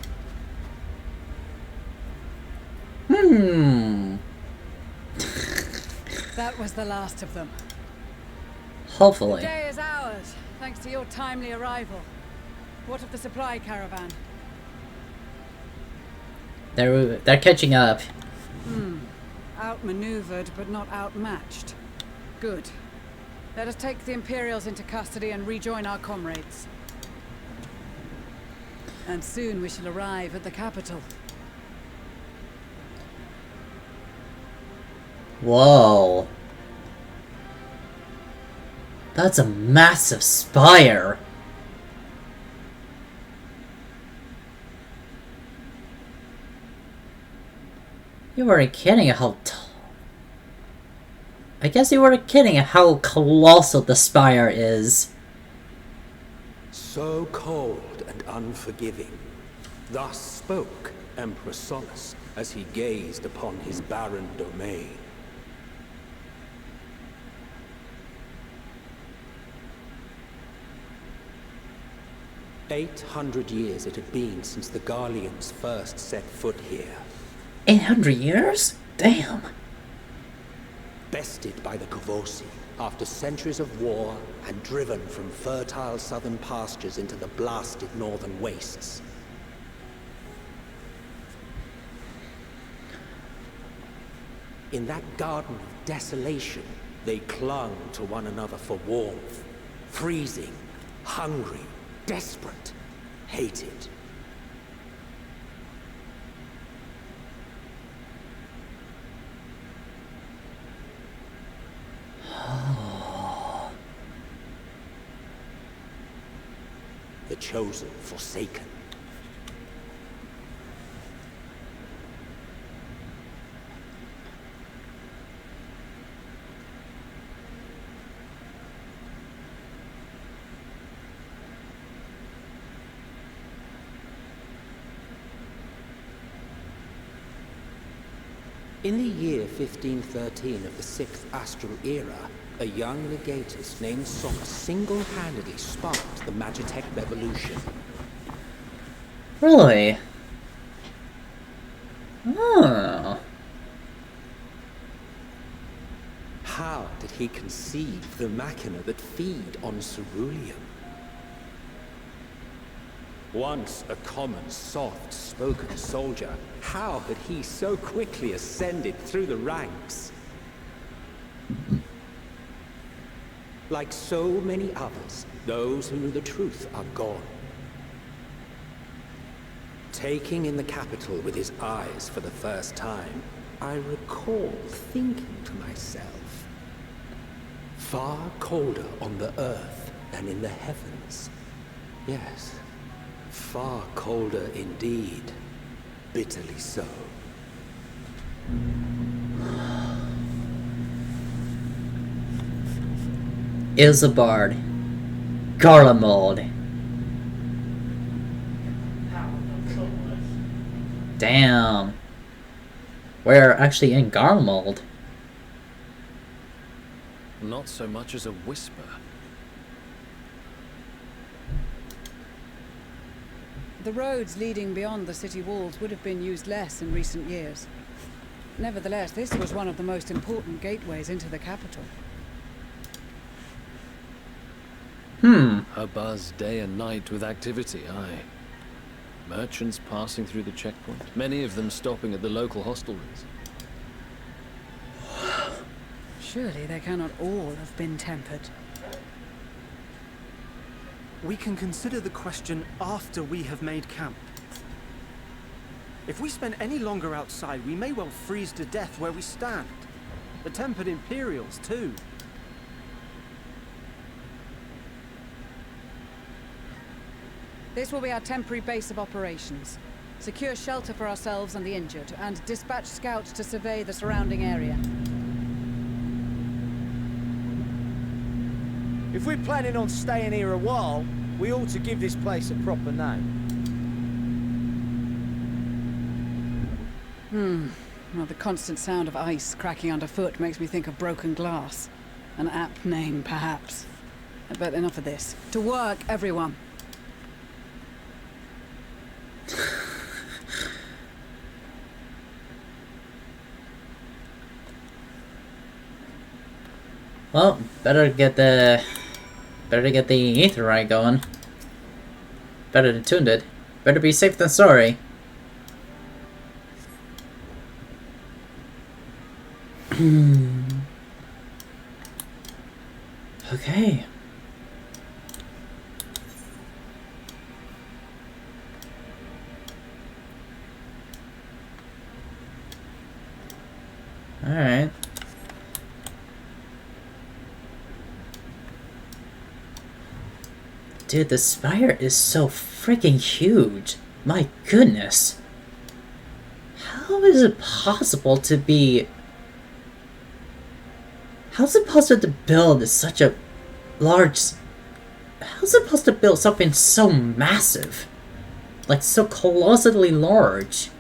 That was the last of them. Hopefully. The day is ours, thanks to your timely arrival. What of the supply caravan? They're catching up. Outmaneuvered, but not outmatched. Good. Let us take the Imperials into custody and rejoin our comrades. And soon we shall arrive at the capital. Whoa. That's a massive spire. You weren't kidding how I guess you weren't kidding how colossal the spire is. So cold and unforgiving. Thus spoke Emperor Solus as he gazed upon his barren domain. "800 years it had been since the Garleans first set foot here. 800 years? Damn. Bested by the Kavosi, after centuries of war and driven from fertile southern pastures into the blasted northern wastes. In that garden of desolation, they clung to one another for warmth, freezing, hungry, desperate, hated. The chosen forsaken. In the year 1513 of the 6th Astral Era, a young legatus named Solus single-handedly sparked the Magitech Revolution. Really? Oh. How did he conceive the machina that feed on ceruleum? Once a common, soft-spoken soldier, how had he so quickly ascended through the ranks? Like so many others, those who knew the truth are gone. Taking in the capital with his eyes for the first time, I recall thinking to myself, far colder on the earth than in the heavens. Yes, far colder indeed, bitterly so. Isambard. Garlamald. Damn. We're actually in Garlamald. Not so much as a whisper. The roads leading beyond the city walls would have been used less in recent years. Nevertheless, this was one of the most important gateways into the capital. A buzz day and night with activity, aye. Merchants passing through the checkpoint, many of them stopping at the local hostelries. Surely they cannot all have been tempered. We can consider the question after we have made camp. If we spend any longer outside, we may well freeze to death where we stand. The tempered Imperials, too. This will be our temporary base of operations. Secure shelter for ourselves and the injured, and dispatch scouts to survey the surrounding area. If we're planning on staying here a while, we ought to give this place a proper name. Well, the constant sound of ice cracking underfoot makes me think of broken glass. An apt name, perhaps. But enough of this. To work, everyone! Well, better get the aetheryte going. Better to tune it. Better be safe than sorry. Okay. Alright. Dude, the spire is so freaking huge. My goodness. How is it possible to be... How's it possible to build such a large... How's it possible to build something so massive? Like, so colossally large?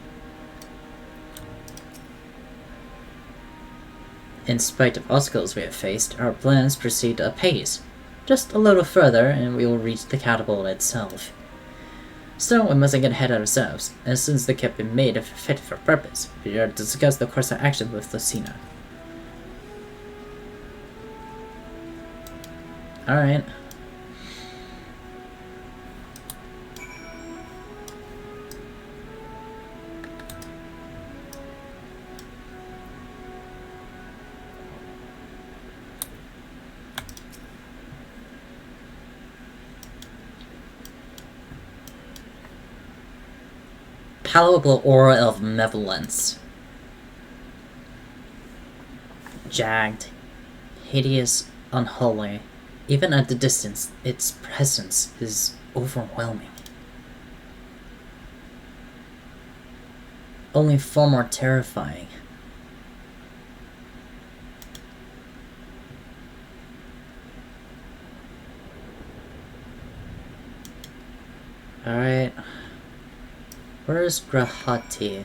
In spite of obstacles we have faced, our plans proceed apace. Just a little further, and we will reach the catapult itself. Still, we mustn't get ahead of ourselves, and since they have been made fit for purpose, we are to discuss the course of action with Lucina. Alright. Palpable aura of malevolence. Jagged, hideous, unholy. Even at the distance, its presence is overwhelming. Only far more terrifying. Alright. Where's Grahati?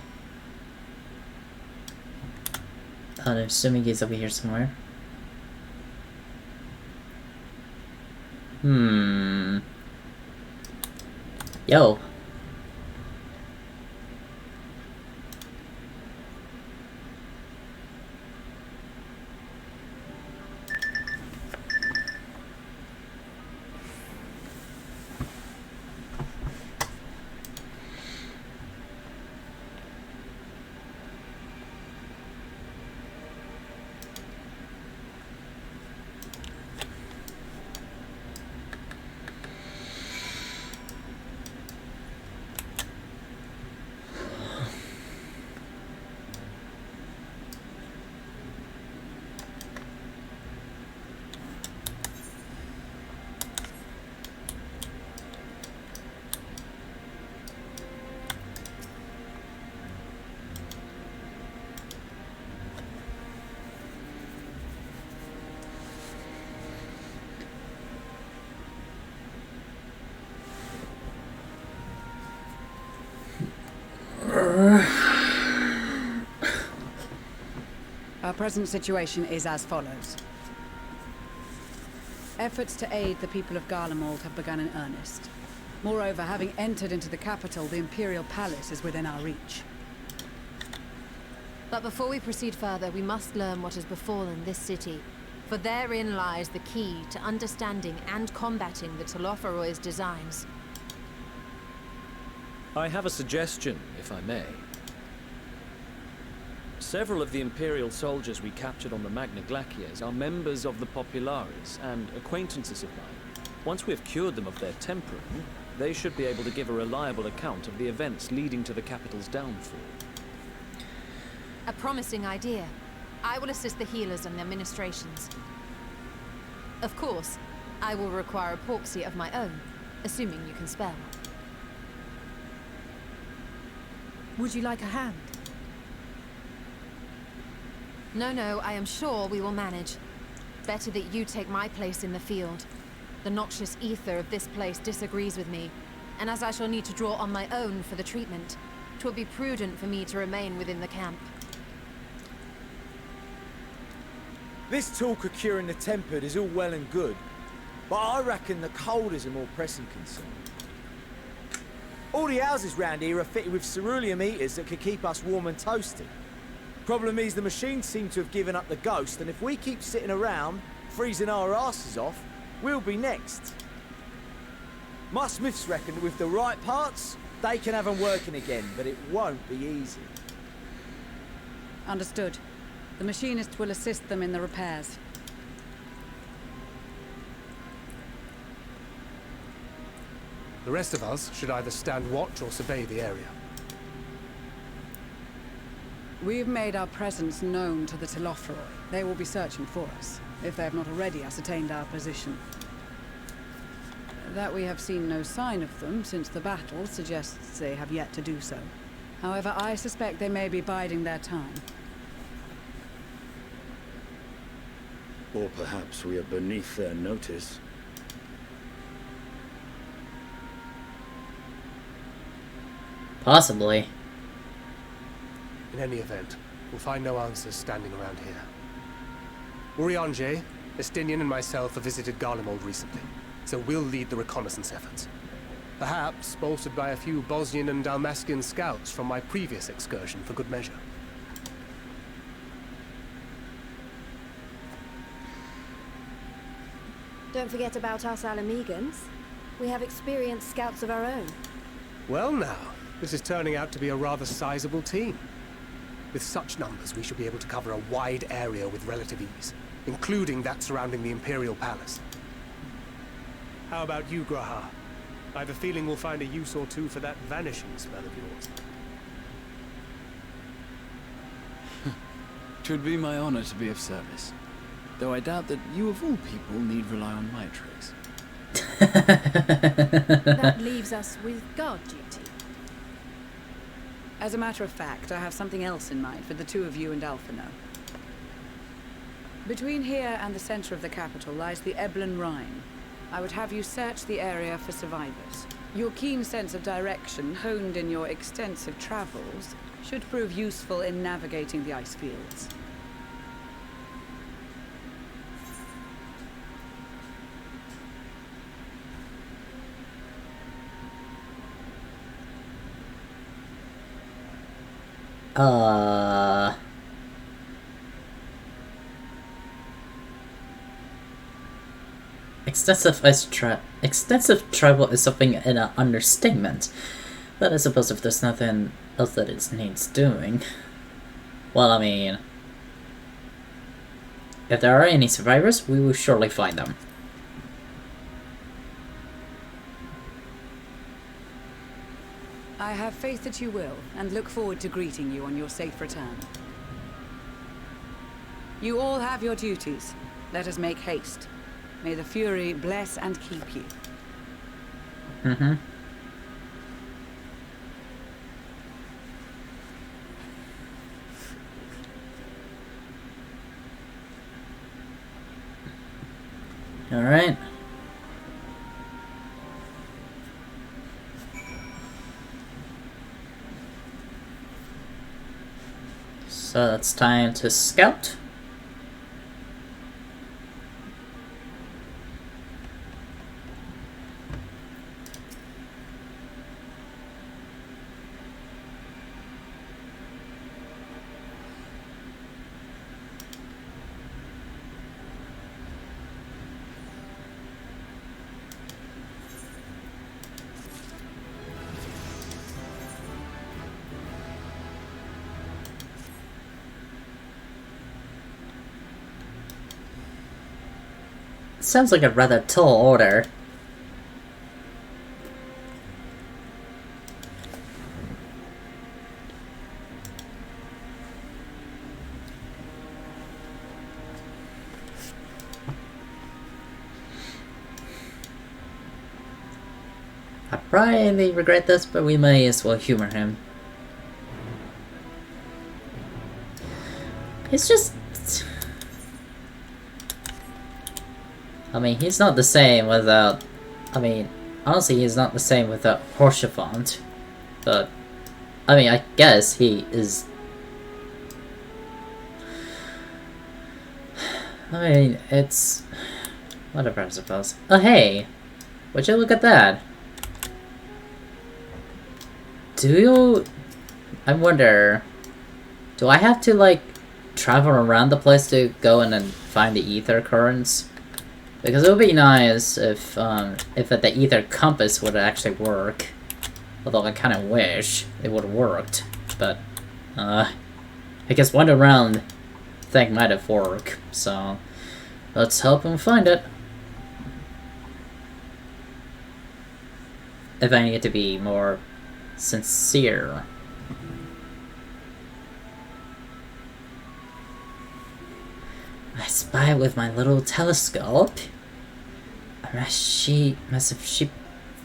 I'm assuming he's over here somewhere. Yo. Our present situation is as follows. Efforts to aid the people of Garlamald have begun in earnest. Moreover, having entered into the capital, the Imperial Palace is within our reach. But before we proceed further, we must learn what has befallen this city. For therein lies the key to understanding and combating the Telophoroid's designs. I have a suggestion, if I may. Several of the Imperial soldiers we captured on the Magna Glacies are members of the Populares and acquaintances of mine. Once we have cured them of their tempering, they should be able to give a reliable account of the events leading to the capital's downfall. A promising idea. I will assist the healers and their ministrations. Of course, I will require a proxy of my own, assuming you can spell. Would you like a hand? No, I am sure we will manage. Better that you take my place in the field. The noxious ether of this place disagrees with me, and as I shall need to draw on my own for the treatment, 'twill be prudent for me to remain within the camp. This talk of curing the tempered is all well and good, but I reckon the cold is a more pressing concern. All the houses round here are fitted with ceruleum heaters that could keep us warm and toasted. Problem is, the machines seem to have given up the ghost, and if we keep sitting around, freezing our asses off, we'll be next. My smiths reckon that with the right parts, they can have them working again, but it won't be easy. Understood. The machinist will assist them in the repairs. The rest of us should either stand watch or survey the area. We've made our presence known to the Telophoroi. They will be searching for us, if they have not already ascertained our position. That we have seen no sign of them since the battle suggests they have yet to do so. However, I suspect they may be biding their time. Or perhaps we are beneath their notice. Possibly. In any event, we'll find no answers standing around here. Urianger, Estinian and myself have visited Garlamald recently, so we'll lead the reconnaissance efforts. Perhaps bolstered by a few Bosnian and Dalmatian scouts from my previous excursion for good measure. Don't forget about us Alamegans. We have experienced scouts of our own. Well now, this is turning out to be a rather sizable team. With such numbers, we should be able to cover a wide area with relative ease, including that surrounding the Imperial Palace. How about you, Graha? I have a feeling we'll find a use or two for that vanishing spell of yours. Twould be my honor to be of service. Though I doubt that you of all people need rely on my tricks. That leaves us with guard duty. As a matter of fact, I have something else in mind for the two of you and Alphino. Between here and the center of the capital lies the Eblan Rhine. I would have you search the area for survivors. Your keen sense of direction, honed in your extensive travels, should prove useful in navigating the ice fields. Extensive travel is something in an understatement. But I suppose if there's nothing else that it needs doing. Well, I mean, if there are any survivors, we will surely find them. I have faith that you will, and look forward to greeting you on your safe return. You all have your duties. Let us make haste. May the Fury bless and keep you. Mm-hmm. All right. So it's time to scout. Sounds like a rather tall order. I probably regret this, but we may as well humor him. It's just... I mean, he's not the same without... I mean, honestly, he's not the same without Horsefont. But, I mean, I guess he is... I mean, it's... whatever, I suppose. Oh, hey! Would you look at that? Do you... I wonder... Do I have to, like, travel around the place to go and then find the ether currents? Because it would be nice if the ether compass would actually work. Although I kind of wish it would have worked. But, I guess one around think might have worked, so let's help him find it. If I need to be more sincere. I spy with my little telescope a massive sheep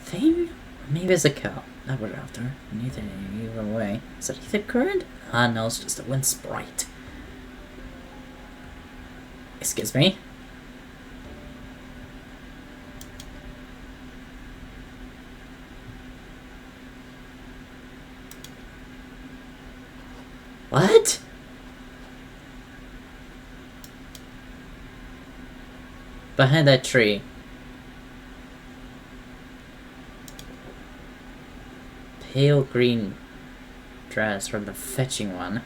thing? Maybe it's a cow. That we're after. Either way. Is that ether current? Ah, no, it's just a wind sprite. Excuse me? What? Behind that tree. Pale green dress from the fetching one.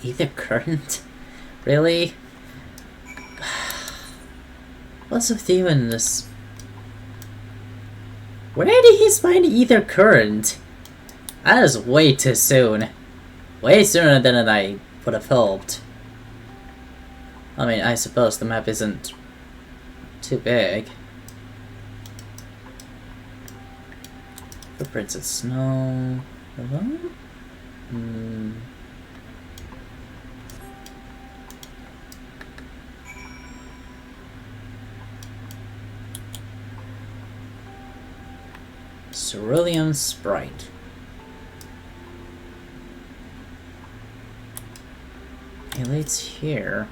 Ether current? Really? What's with you in this? Where did he find ether current? That is way too soon. Way sooner than I would have hoped. I mean, I suppose the map isn't too big. Footprints of snow. Hello? Cerulean Sprite. It's here.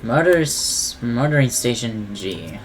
Murdering Station G.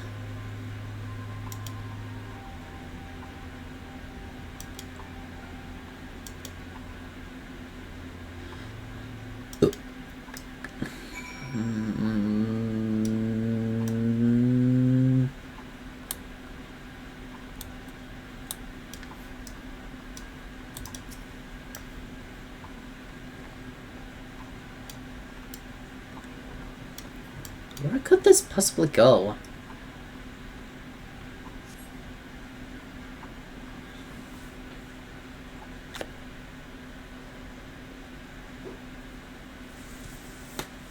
Where could this possibly go?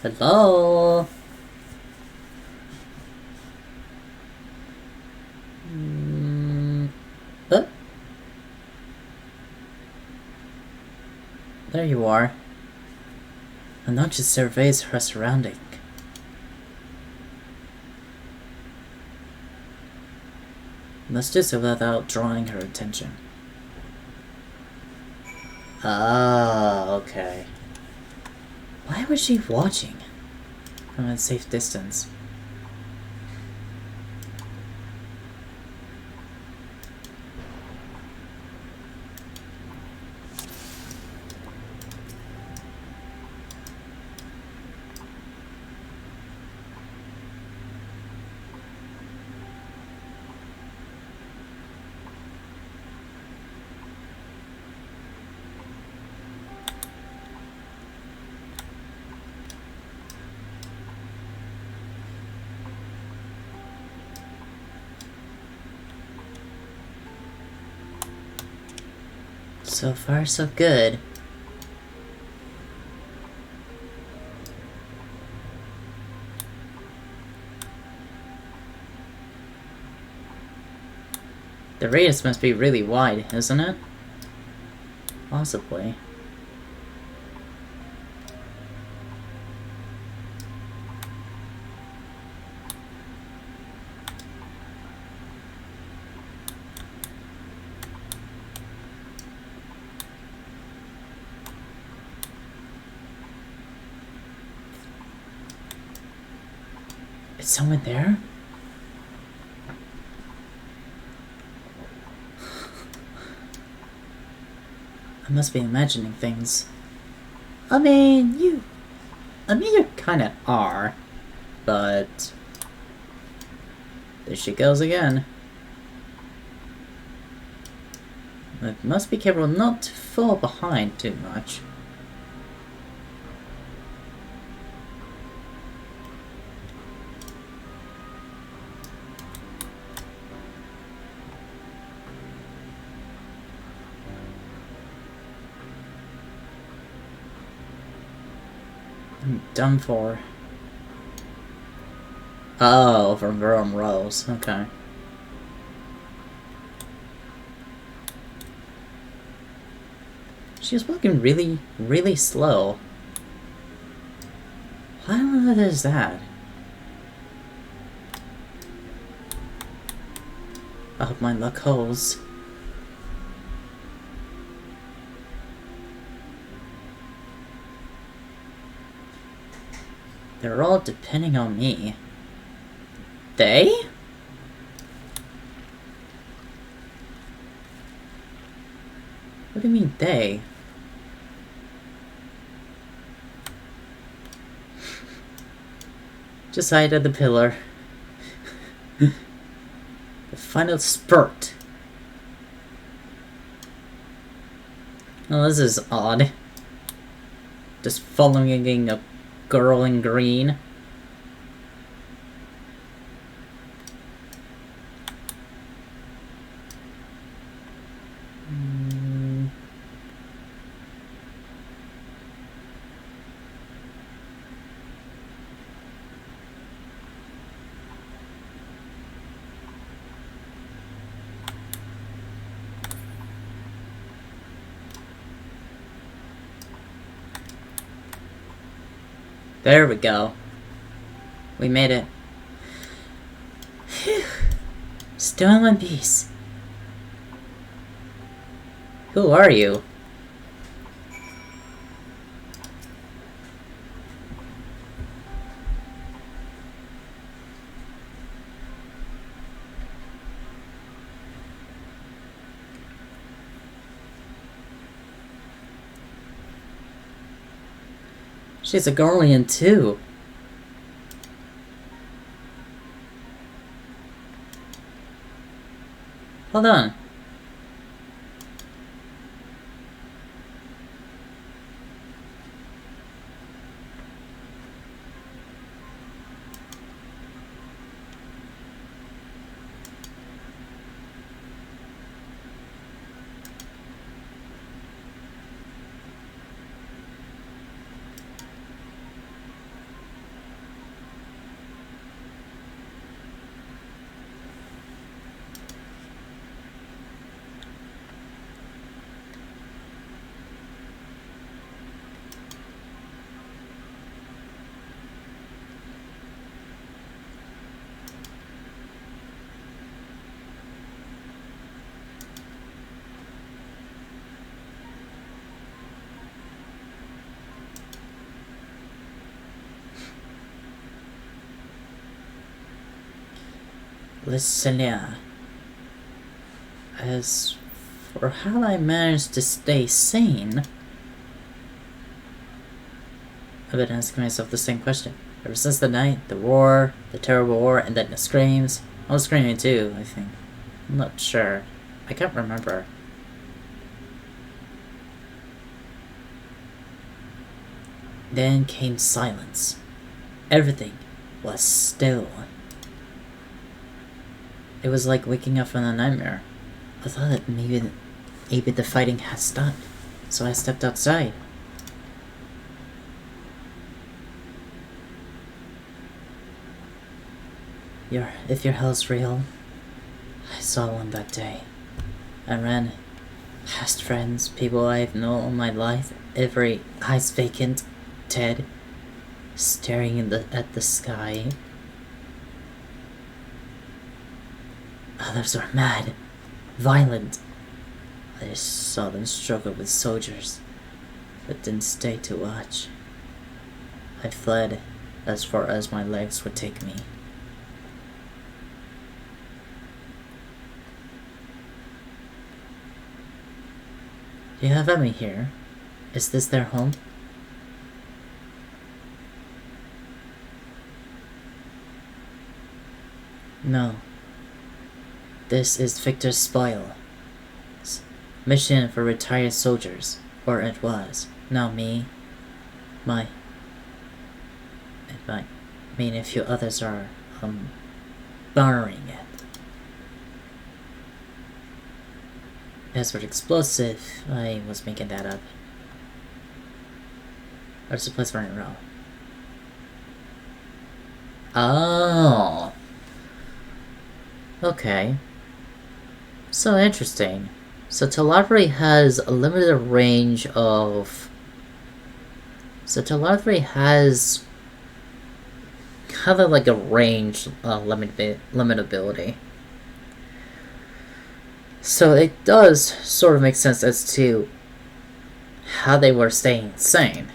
Hello? There you are. And now she surveys her surrounding. Let's do so without drawing her attention. Ah, okay. Why was she watching from a safe distance? So far, so good. The radius must be really wide, isn't it? Possibly. someone there? I must be imagining things. I mean, you kinda are. But... there she goes again. I must be careful not to fall behind too much. I'm done for. Oh, from Rome Rose. Okay. She's walking really, really slow. I don't know what is that. I hope my luck holds. They're all depending on me. They? What do you mean, they? Just hide at the pillar. The final spurt. Oh, this is odd. Just following a girl in green. There we go. We made it. Phew. Still in one piece. Who are you? She's a Garlean too. Hold on. Listen here. As for how I managed to stay sane, I've been asking myself the same question. Ever since the night, the war, the terrible war, and then the screams. I was screaming too, I think. I'm not sure. I can't remember. Then came silence. Everything was still. It was like waking up from a nightmare. I thought that maybe the fighting had stopped, so I stepped outside. If your hell's real, I saw one that day. I ran past friends, people I've known all my life, every eyes vacant, dead, staring at the sky. Others were mad, violent. I saw them struggle with soldiers, but didn't stay to watch. I fled as far as my legs would take me. You have Emmy here. Is this their home? No. This is Victor's spoil. Mission for retired soldiers. Or it was. Now me. Me and a few others are, borrowing it. As for the explosive, I was making that up. There's a place running around. Oh. Okay. So interesting. So telepathy has a limited range of... So telepathy has kind of like a range limitability. So it does sort of make sense as to how they were staying sane.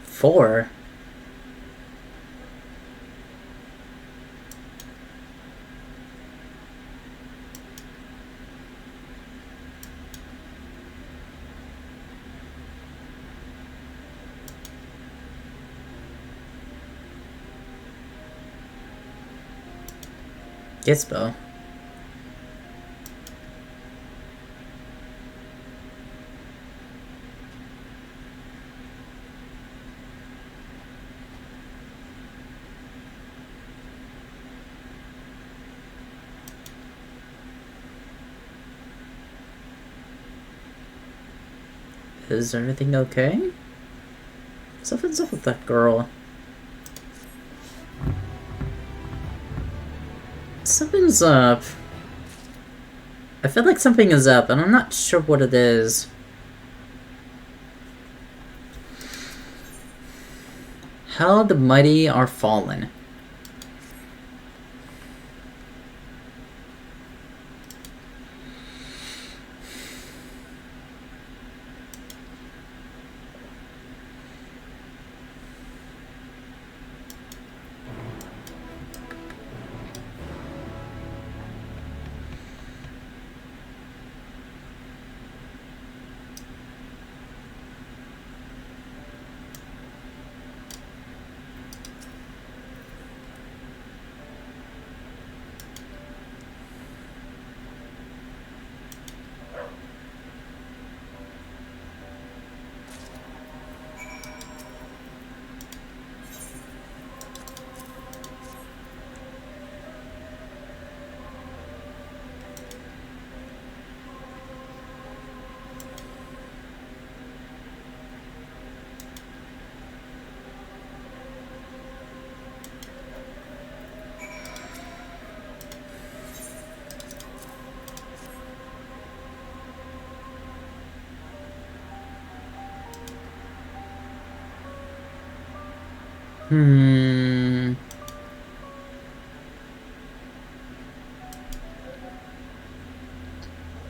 Four? Gizbo. Is everything okay? Something's up with that girl. Something's up. I feel like something is up, and I'm not sure what it is. How the mighty are fallen.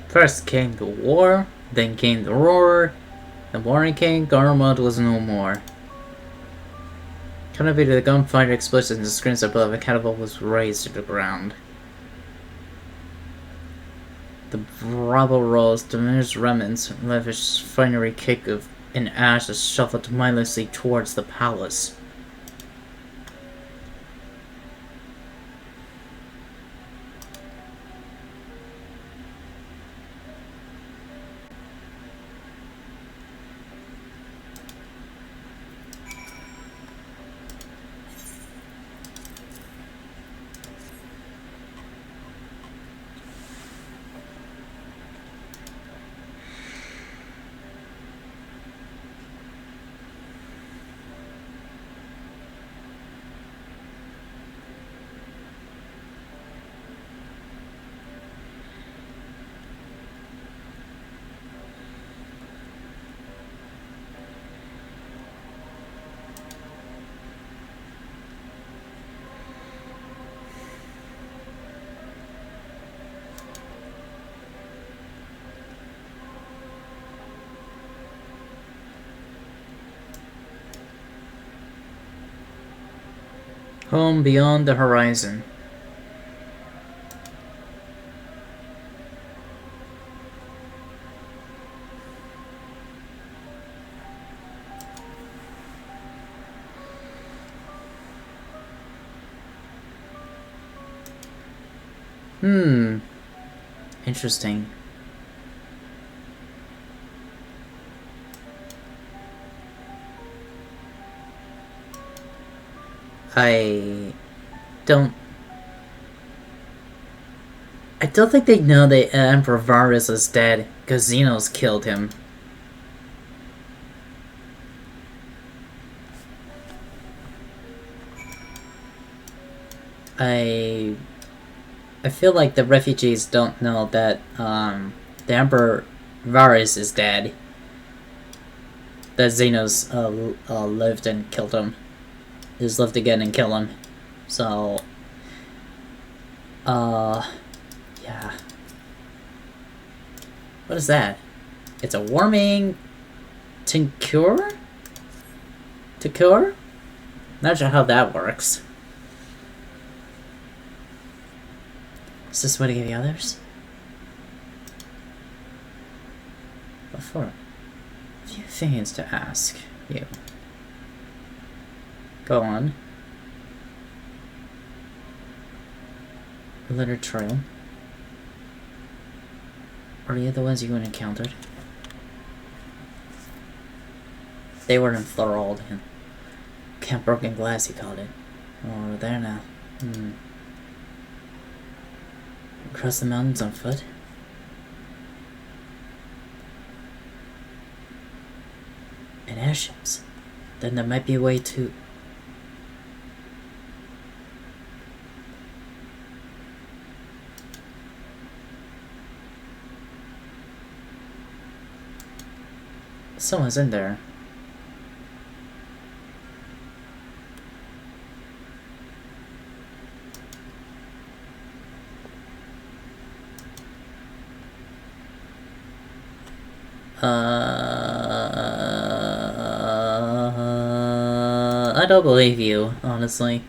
First came the war, then came the roar. The warring king, Garlamald was no more. Connected to the gunfire, explosions, and screams above, a catapult was raised to the ground. The rubble rolls, diminished remnants, lavish finery kick of in ashes shuffled mindlessly towards the palace. Home beyond the horizon. Interesting. I don't think they know the Emperor Varus is dead, because Xenos killed him. I feel like the refugees don't know that the Emperor Varus is dead. That Xenos lived and killed him. He's lived again and killed him. So, yeah. What is that? It's a warming tincture? Tincture? Not sure how that works. Is this what I give the others? Before, a few things to ask you. Go on. Letter trail. Are the other ones you encountered? They were enthralled in Camp Broken Glass, he called it. Oh, we're there now. Across the mountains on foot? And airships. Then there might be a way to... Someone's in there. I don't believe you, honestly.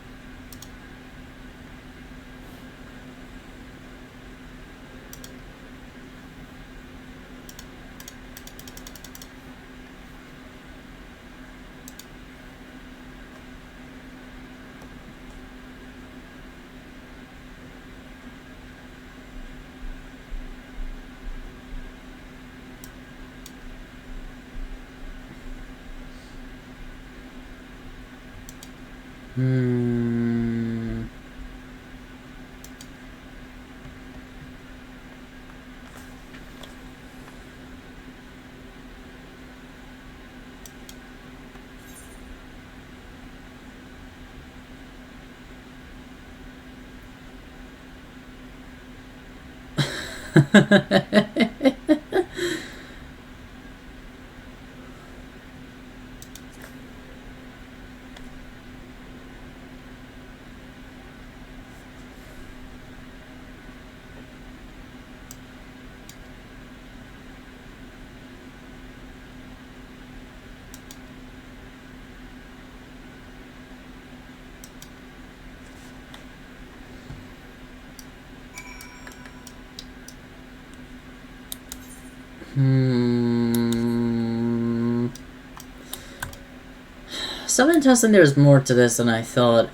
Something tells me there's more to this than I thought.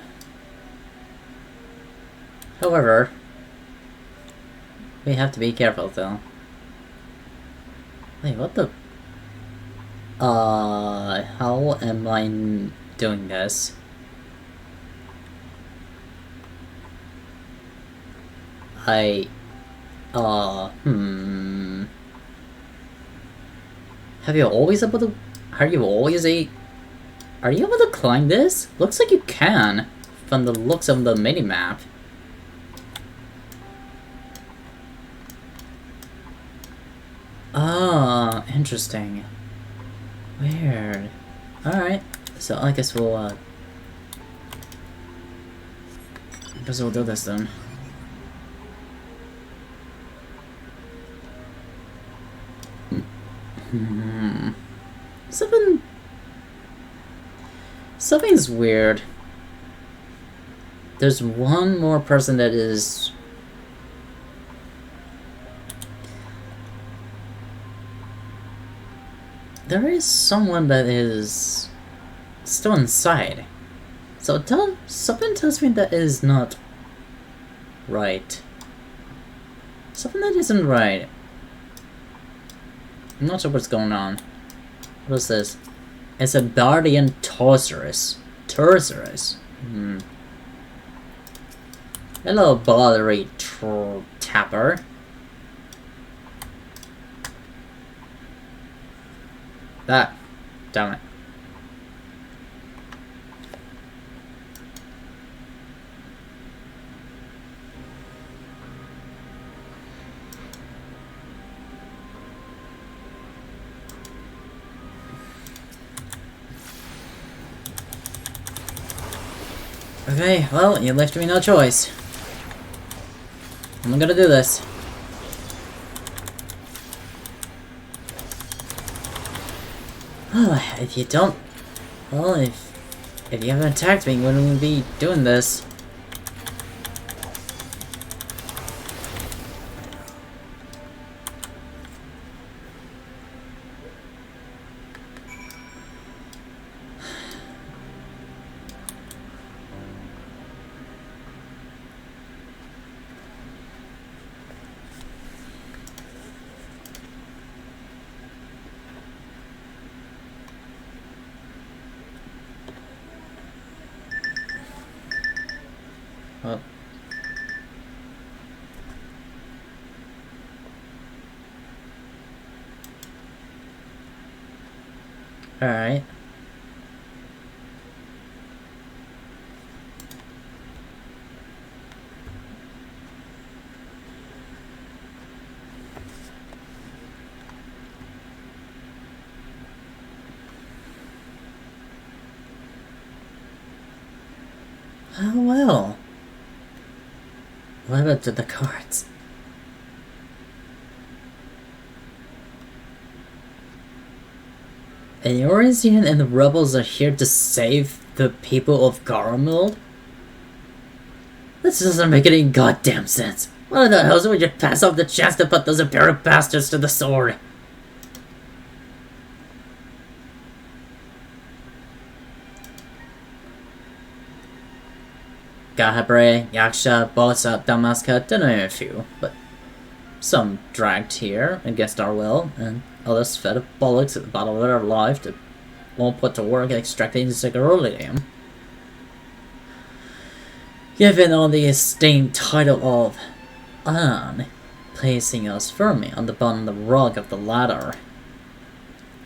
However, we have to be careful though. Wait, what the? How am I doing this? Have you always able to? Are you always Are you able to climb this? Looks like you can, from the looks of the mini-map. Ah, interesting. Weird. Alright, so I guess we'll, do this then. Something's weird. There's one more person that is... There is someone that is still inside. So something tells me that is not right. Something that isn't right. I'm not sure what's going on. What is this? It's a Guardian Torsurus. Hello, Ballery Tapper. That. Damn it. Okay, well, you left me no choice. I'm gonna do this. Oh, if you don't... Well, if you haven't attacked me, wouldn't we be doing this? Oh. Alright. Oh well. What about the cards? And Elysian and the rebels are here to save the people of Garlamald? This doesn't make any goddamn sense. Why the hell would you pass up the chance to put those imperial bastards to the sword? Gahabre, Yaksha, Bosa, Damaska, don't know a few, but some dragged here against our will, and others fed up bollocks at the bottom of their life that won't put to work extracting Ziggerolium. Given all the esteemed title of An, placing us firmly on the bottom of the rung of the ladder.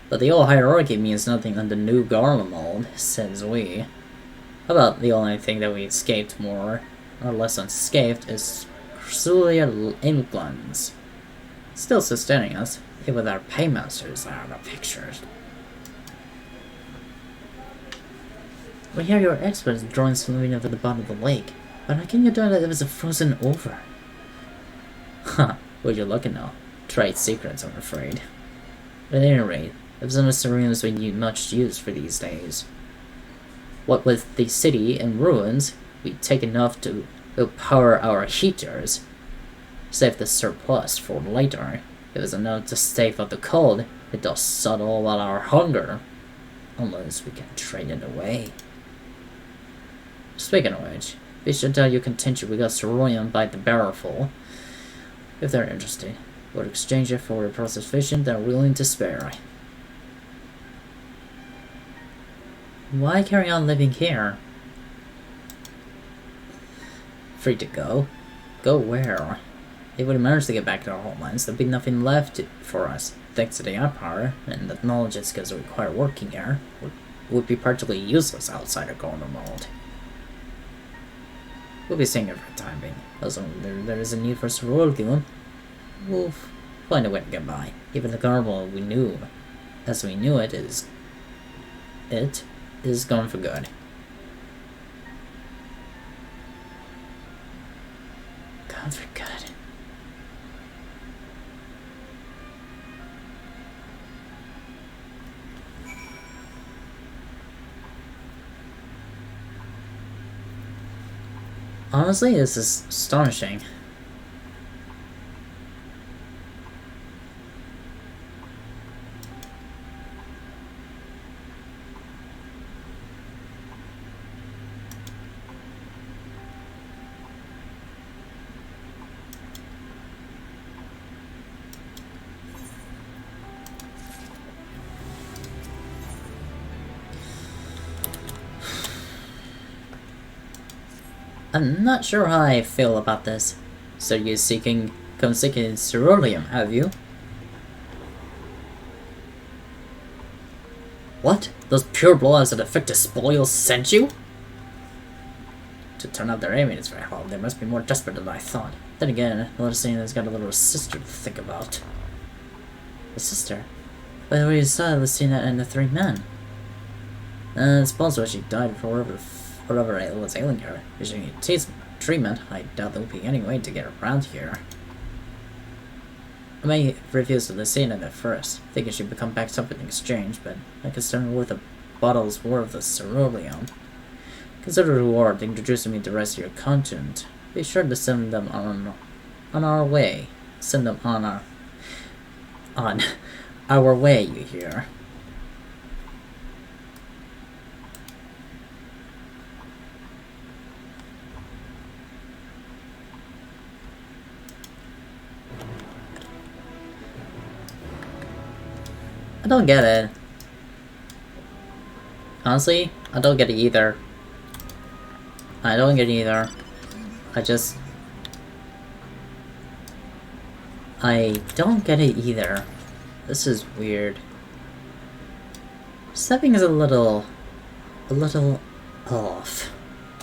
But the old hierarchy means nothing under New Garlamald, says we. How about the only thing that we escaped more or less unscathed is Crucilia Englands. Still sustaining us, even with our paymasters out of the pictures. We hear your experts drawing swimming over the bottom of the lake, but how can you do that it was a frozen over? Huh, what you're looking at? Trade secrets, I'm afraid. At any rate, Epsilon's rooms we need much use for these days. What with the city in ruins, we take enough to power our heaters. Save the surplus for later. If it's enough to stave off the cold, it does settle all our hunger. Unless we can trade it away. Speaking of which, we should tell your contingent we got Cerulean by the barrelful. If they're interested, we'll exchange it for a price sufficient they're willing to spare. Why carry on living here? Free to go? Go where? If we manage to get back to our homelands, there'd be nothing left for us. Thanks to the Empire, and the knowledge it skills we require working here, would be practically useless outside of Garlamald. We'll be staying here for the time being. As long as there is a need for Cerulean, we'll find a way to get by. Even the Garlamald we knew, as we knew it, is gone for good. Gone for good. Honestly, this is astonishing. I'm not sure how I feel about this. So you're come seeking ceruleum, have you? What? Those purebloods that affected spoils sent you? To turn out their aiming is very hard. They must be more desperate than I thought. Then again, Lucina's got a little sister to think about. A sister? But we saw Lucina and the 3 men. I suppose when she died for whatever it was ailing her. If she needs treatment, I doubt there will be any way to get around here. I may refuse to Lucina at first, thinking she'd become back up in exchange, but I consider worth a bottle's worth of ceruleum. Consider the reward introducing me to the rest of your continent. Be sure to send them on our way. Send them on our way, you hear? I don't get it. Honestly, I don't get it either. I don't get it either. I don't get it either. This is weird. Something is a little off.